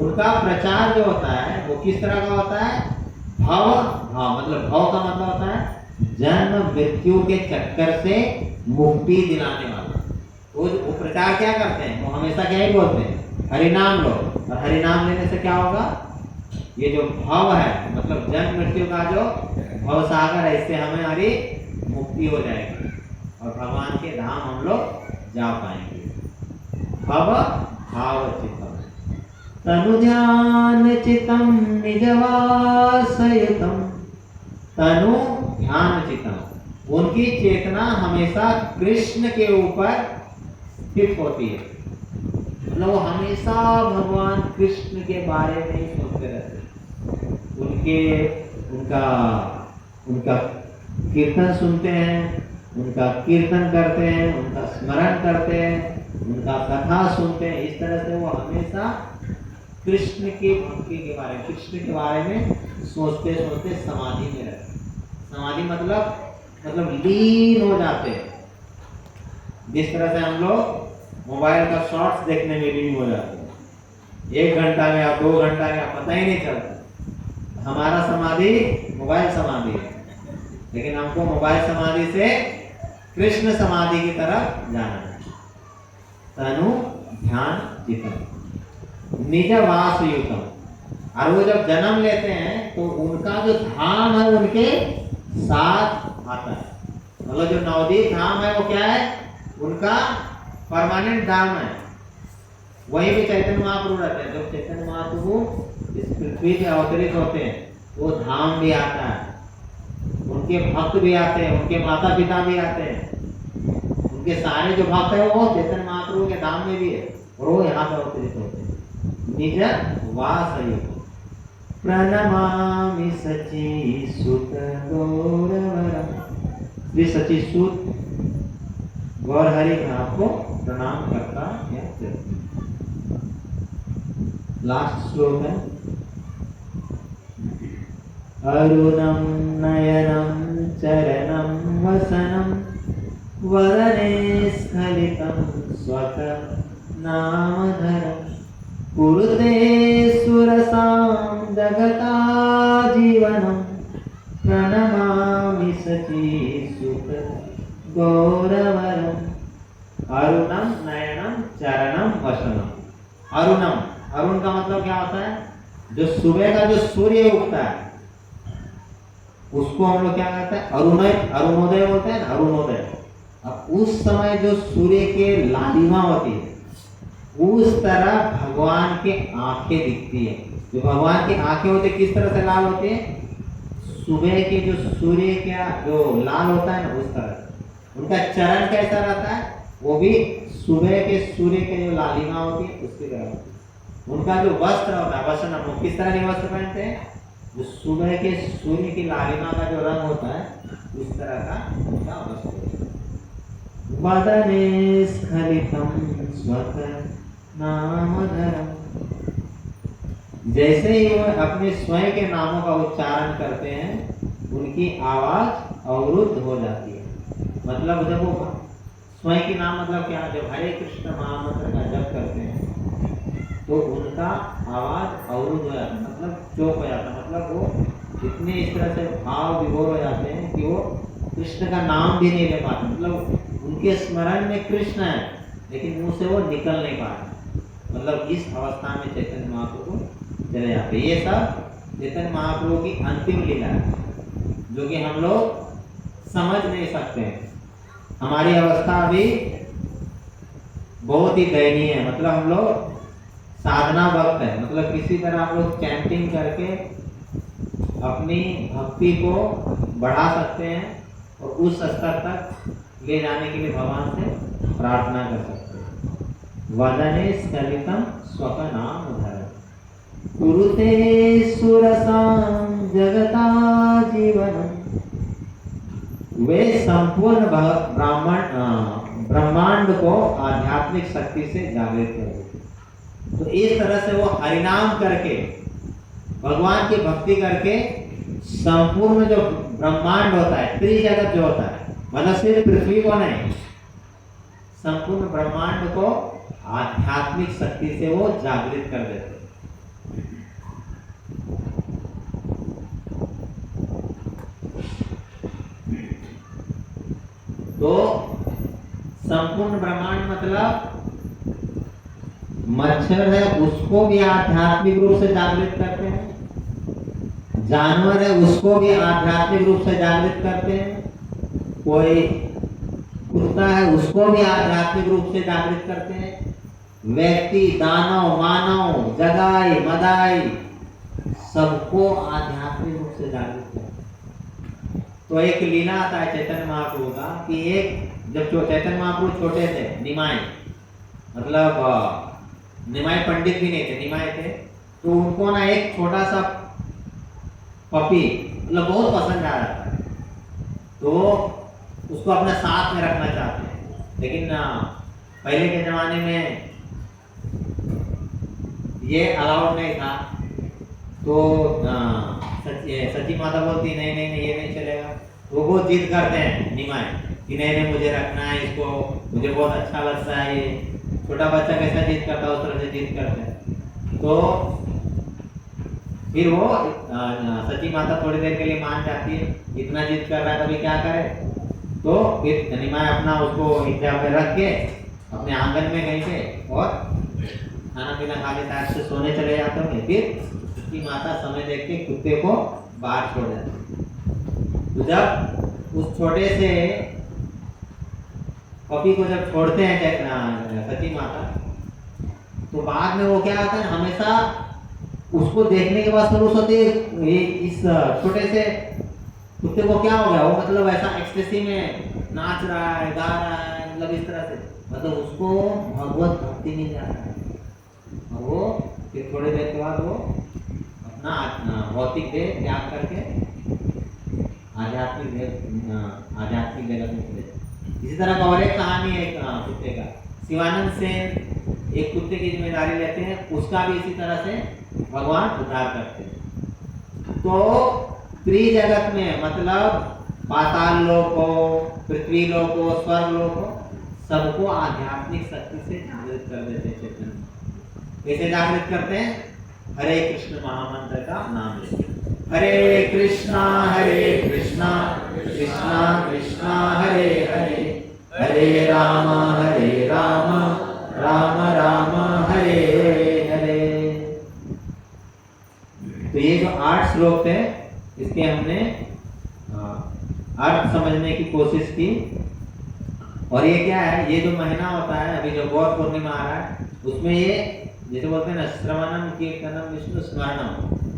उनका प्रचार जो होता है वो किस तरह का होता है? भव, भाव मतलब भव का मतलब होता है जन्म मृत्यु के चक्कर से मुक्ति दिलाने वाला। वो प्रचार क्या करते हैं? वो हमेशा क्या ही बोलते हैं? हरिनाम लो। और हरिनाम लेने से क्या होगा? ये जो भव है मतलब जन्म मृत्यु का जो भव सागर है, इससे हमें हमारी मुक्ति हो जाएगी और भगवान के धाम हम लोग जा पाएंगे। भव भाव चितम तनु ध्यान चितम निजवासयुतम। तनु ध्यान चितम, उनकी चेतना हमेशा कृष्ण के ऊपर स्थित होती है। मतलब वो हमेशा भगवान कृष्ण के बारे में ही सोचते रहते हैं। उनका कीर्तन सुनते हैं, उनका कीर्तन करते हैं, उनका स्मरण करते हैं, उनका कथा सुनते हैं। इस तरह से वो हमेशा कृष्ण की भक्ति के बारे में, कृष्ण के बारे में सोचते सोचते समाधि में रहते। समाधि मतलब लीन हो जाते हैं। जिस तरह से हम लोग मोबाइल का शॉर्ट्स देखने में लीन हो जाते हैं, 1 घंटा में या 2 घंटा में पता ही नहीं चलता। हमारा समाधि मोबाइल समाधि है, लेकिन हमको मोबाइल समाधि से कृष्ण समाधि की तरफ जाना है। तनु ध्यान चितम निज वास युतम। और वो जब जन्म लेते हैं तो उनका जो धाम है उनके साथ आता है। मतलब जो नवदीप धाम है वो क्या है? उनका परमानेंट धाम है। वहीं पे चैतन्य महाप्रभु रहते हैं। जब चैतन्य महाप्रभु इस पृथ्वी पे अवतरित होते हैं वो धाम भी आता है, उनके भक्त भी आते हैं, उनके माता पिता भी आते हैं। उनके सारे जो भक्त है वो चैतन्य महाप्रभु के धाम में भी है और वो यहाँ पे अवतरित होते हैं। निज वासयुतम प्रणमामि सचीसुत गौरवरम। श्री सचीसुत गौर हरि आपको प्रणाम करता है। लास्ट श्लोक है। अरुणं नयनं चरणं वसनं वदने स्खलितं स्वक नामधरं कुरुते सुरसां जगता जीवनं प्रणमामि सचीसुत गौरवरम। अरुणम नयनम चरणम वसनम। अरुणम, अरुण का मतलब क्या होता है? जो सुबह का जो सूर्य उगता है उसको हम लोग क्या कहते हैं? अरुणोदय बोलते हैं ना, अरुणोदय। अब उस समय जो सूर्य के लालिमा होती है उस तरह भगवान की आंखें दिखती है। जो भगवान की आंखें होती है किस तरह से लाल होती है? सुबह के जो सूर्य का जो लाल होता है ना उस तरह। उनका चरण कैसा रहता है? वो भी सुबह के सूर्य के जो लालिमा होती है उसकी तरह होती है। उनका जो वस्त्र होता है वसन, वो किस तरह के वस्त्र पहनते हैं? जो सुबह के सूर्य की लालिमा का जो रंग होता है उस तरह का उनका वस्त्र होता है। वदने स्खलितं स्वक नामधरम। जैसे ही वो अपने स्वयं के नामों का उच्चारण करते हैं उनकी आवाज अवरुद्ध हो जाती है। मतलब जब वो स्वयं के नाम मतलब क्या, जब हरे कृष्ण महामंत्र का जप करते हैं तो उनका आवाज अवरुद्ध हो जाता है, मतलब चौक हो जाता है। मतलब वो इतने इस तरह से भाव विभोर हो जाते हैं कि वो कृष्ण का नाम भी नहीं ले पाते। मतलब उनके स्मरण में कृष्ण है लेकिन मुंह से वो निकल नहीं पाते। मतलब इस अवस्था में चैतन्य महाप्रभु चले जाते। ये सब चैतन्य महाप्रभु की अंतिम लीला है जो कि हम लोग समझ नहीं सकते हैं। हमारी अवस्था अभी बहुत ही दयनीय है। मतलब हम लोग साधना भक्त है, मतलब किसी तरह हम लोग चैंटिंग करके अपनी भक्ति को बढ़ा सकते हैं और उस स्तर तक ले जाने के लिए भगवान से प्रार्थना कर सकते हैं। वदने स्खलितम स्वका नाम धर कुरुते सुरसां जगता जीवनम। वे संपूर्ण ब्रह्मांड को आध्यात्मिक शक्ति से जागृत कर देते। तो इस तरह से वो हरिनाम करके भगवान की भक्ति करके संपूर्ण जो ब्रह्मांड होता है, त्रिजगत जो होता है, मतलब सिर्फ पृथ्वी को नहीं, संपूर्ण ब्रह्मांड को आध्यात्मिक शक्ति से वो जागृत कर देते। तो संपूर्ण ब्रह्मांड मतलब मच्छर है उसको भी आध्यात्मिक रूप से जागृत करते हैं, जानवर है उसको भी आध्यात्मिक रूप से जागृत करते हैं, कोई कुत्ता है उसको भी आध्यात्मिक रूप से जागृत करते हैं, व्यक्ति, दानव, मानव, जगाई, मदाई सबको आध्यात्मिक रूप से जागृत करते हैं। तो एक लीला आता है चैतन्य महाप्रभु का कि एक जब चैतन्य महाप्रभु छोटे थे, निमाय, मतलब निमाय पंडित भी नहीं थे, निमाय थे, तो उनको ना एक छोटा सा पपी मतलब बहुत पसंद आ रहा था, तो उसको अपने साथ में रखना चाहते हैं। लेकिन पहले के जमाने में ये अलाउड नहीं था, तो सची माता बोलती नहीं नहीं नहीं ये नहीं चलेगा। तो वो जिद करते हैं निमाय कि नहीं नहीं मुझे रखना है इसको, मुझे बहुत अच्छा लगता है। ये छोटा बच्चा कैसा जिद करता है उस तरह से जिद करते हैं। तो फिर वो सची माता थोड़ी देर के लिए मान जाती है, इतना जिद कर रहा है तभी क्या करे। तो फिर निमाय अपना उसको एक जगह पे रख के अपने आंगन में गई थे और खाना पीना खा के टाइम से सोने चले जाते होंगे। फिर उसकी माता समय देख के कुत्ते को बाहर छोड़ देती। तो जब उस छोटे से पपी को जब छोड़ते हैं सची माता, तो बाद में वो क्या होता है, हमेशा उसको देखने के बाद शुरू होती है ये इस छोटे से कुत्ते को क्या हो गया, वो मतलब ऐसा एक्सटेसी में नाच रहा है, गा रहा है, मतलब इस तरह से, मतलब उसको भगवत भक्ति मिल जाता है। और वो फिर थोड़ी देर के बाद वो अपना भौतिक देह त्याग करके आध्यात्मिक जगत में चले जाते। इसी तरह का और एक कहानी है कुत्ते का, शिवानंद सेन एक कुत्ते की जिम्मेदारी लेते हैं, उसका भी इसी तरह से भगवान उद्धार करते हैं। तो त्रिजगत में मतलब पाताल लोक हो, पृथ्वी लोक हो, स्वर्ग लोक हो, सबको आध्यात्मिक शक्ति से जागृत कर देते हैं चैतन्य। कैसे जागृत करते हैं? हरे कृष्ण महामंत्र का नाम लेते। हरे कृष्णा कृष्णा कृष्णा हरे हरे, हरे राम राम राम हरे हरे। तो ये जो 8 श्लोक थे इसके हमने अर्थ समझने की कोशिश की। और ये क्या है, ये जो महीना होता है अभी जो गौर पूर्णिमा आ रहा है, उसमें ये जैसे बोलते हैं ना श्रवणम कीर्तनम विष्णु स्मरणम,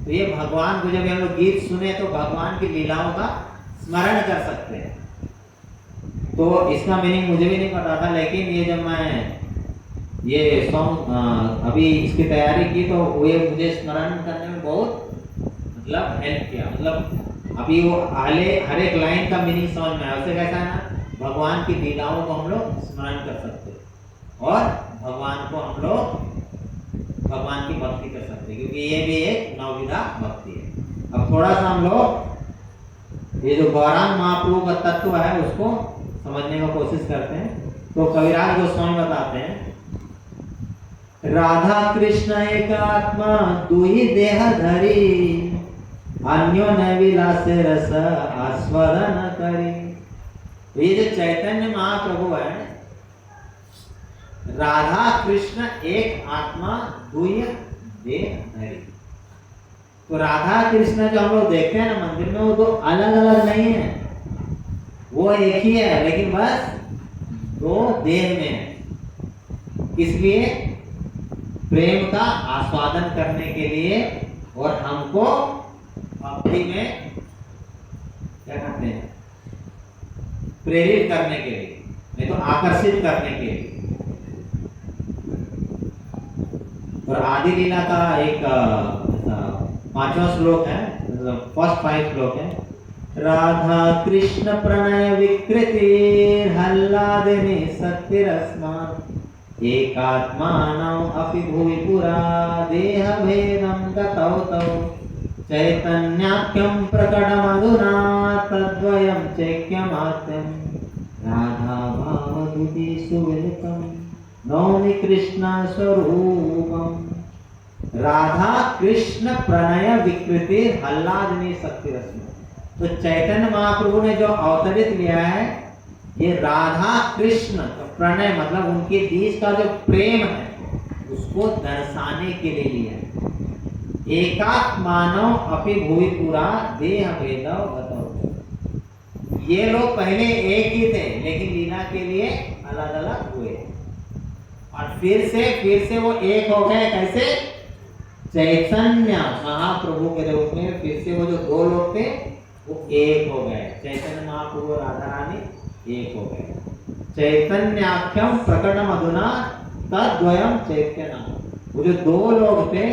तो ये भगवान को जब हम लोग गीत सुने तो भगवान की लीलाओं का स्मरण कर सकते हैं। तो इसका मीनिंग मुझे भी नहीं पता था, लेकिन ये जब मैं ये सॉन्ग अभी इसकी तैयारी की तो ये मुझे स्मरण करने में बहुत मतलब हेल्प किया। मतलब अभी वो हर एक लाइन का मीनिंग समझ में आया। उससे कैसा है ना, भगवान की लीलाओं को हम लोग स्मरण कर सकते हैं और भगवान को हम लोग भगवान की भक्ति कर सकते हैं, क्योंकि ये भी एक नवविधा भक्ति है। अब थोड़ा सा हम लोग ये जो गौरांग महाप्रभु का तत्व है उसको समझने की कोशिश करते हैं। तो कविराज गोस्वामी बताते हैं, राधा कृष्ण एक आत्मा दुई देह धरी, अन्यो न विलासे रस आस्वादन करी। ये जो चैतन्य महाप्रभु है, राधा कृष्ण एक आत्मा दुई देह धरी। तो राधा कृष्ण जो हम लोग देखते हैं ना मंदिर में, वो तो अलग अलग नहीं है, वो एक ही है, लेकिन बस दो देह में है। इसलिए प्रेम का आस्वादन करने के लिए और हमको भक्ति में क्या कहते हैं, प्रेरित करने के लिए, नहीं तो आकर्षित करने के लिए। और आदि लीला का एक 5वां श्लोक है, फर्स्ट 5 श्लोक है। राधा कृष्ण प्रणय विकृति हल्लादिनी सत्तिरस्मात्, एकात्मानौ अपि भुवि पुरा देह भेदं गतौ तौ, चैतन्याख्यं प्रकटमधुना तद्वयं चैक्यमात्यं, राधा भावदुति सुविदितं नौमि कृष्ण स्वरूपम्। राधा कृष्ण प्रणय विकृति हल्लादिनी सत्तिरस्मात्। तो चैतन्य महाप्रभु ने जो अवतरित लिया है, ये राधा कृष्ण प्रणय मतलब उनके बीच का जो प्रेम है उसको दर्शाने के लिए लिया है। एकात्मानौ अपि भुवि पुरा देह भेदौ गतौ। ये लोग पहले एक ही थे, लेकिन लीला के लिए अलग अलग हुए और फिर से वो एक हो गए। कैसे? चैतन्य महाप्रभु के रूप में फिर से वो जो दो लोग थे वो एक हो गए। चैतन्य महाप्रभु राधा रानी एक हो गए। चैतन्याख्यम प्रकटम अधुना तद्वयम चैतन्य। वो जो दो लोग थे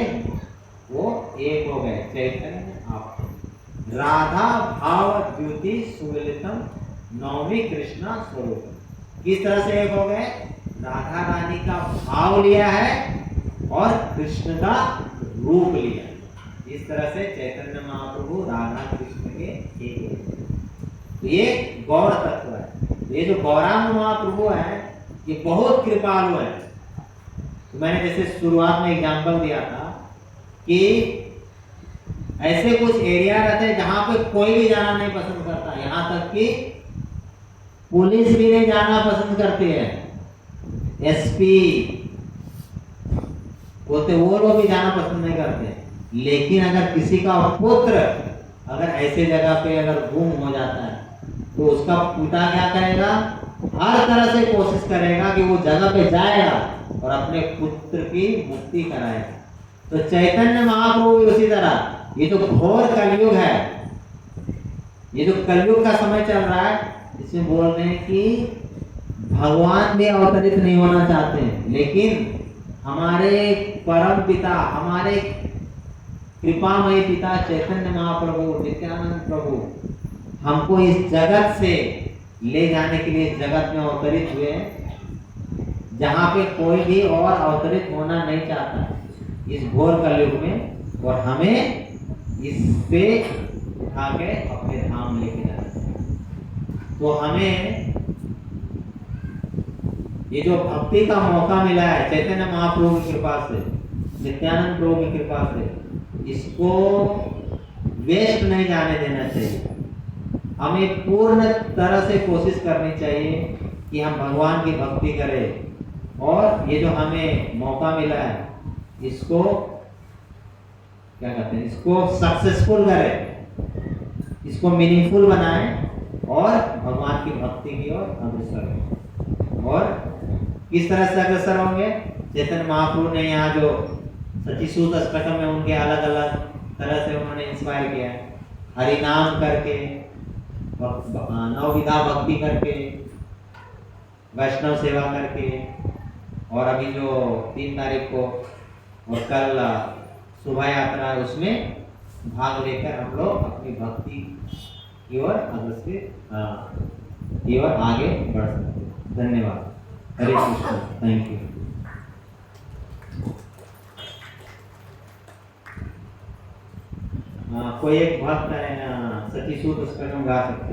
वो एक हो गए। चैतन्य आख्यम राधा भाव द्युति सुमिलितम नौमी कृष्णा स्वरूप। किस तरह से एक हो गए? राधा रानी का भाव लिया है और कृष्ण का रूप लिया। इस तरह से चैतन्य महाप्रभु राधा कृष्ण के एक। तो ये गौर तत्व है। ये जो गौरांग महाप्रभु है ये बहुत कृपालु है। तो मैंने जैसे शुरुआत में एग्जांपल दिया था कि ऐसे कुछ एरिया रहते हैं जहां पे कोई भी जाना नहीं पसंद करता, यहाँ तक कि पुलिस भी नहीं जाना पसंद करती है। एसपी बोलते वो लोग भी जाना पसंद नहीं करते। लेकिन अगर किसी का पुत्र अगर ऐसे जगह पे अगर गुम हो जाता है तो उसका पिता क्या करेगा? हर तरह से कोशिश करेगा कि वो जगह पे जाएगा और अपने पुत्र की मुक्ति कराएगा। तो चैतन्य महाप्रभु भी उसी तरह, ये जो घोर कलयुग है, ये जो कलयुग का समय चल रहा है, इसमें बोल रहे हैं कि भगवान भी अवतरित नहीं होना चाहते हैं, लेकिन हमारे परम पिता, हमारे कृपामय पिता चैतन्य महाप्रभु, नित्यानंद प्रभु हमको इस जगत से ले जाने के लिए जगत में अवतरित हुए हैं, जहाँ पे कोई भी और अवतरित होना नहीं चाहता इस घोर कलयुग में। और हमें इस पे उठा के अपने धाम लेके जाना है। तो हमें ये जो भक्ति का मौका मिला है चैतन्य महाप्रभु की कृपा से, नित्यानंद प्रभु की कृपा से, इसको वेस्ट नहीं जाने देना चाहिए। हमें पूर्ण तरह से कोशिश करनी चाहिए कि हम भगवान की भक्ति करें और ये जो हमें मौका मिला है इसको क्या कहते हैं, इसको सक्सेसफुल करें, इसको मीनिंगफुल बनाएं और भगवान की भक्ति की ओर अग्रसर हों। और किस तरह से अग्रसर होंगे? चैतन्य महाप्रभु ने यहाँ जो सचिसूत अष्टकम में उनके अलग अलग तरह से उन्होंने इंस्पायर किया है, हरि नाम करके, नवविधा भक्ति करके, वैष्णव सेवा करके, और अभी जो 3 तारीख को और कल शोभा यात्रा उसमें भाग लेकर हम लोग अपनी भक्ति की ओर की ओर आगे बढ़ सकते हैं। धन्यवाद। हरे कृष्ण। Thank you. कोई एक भक्त है सती सूत, उस पर हम गा सकते हैं।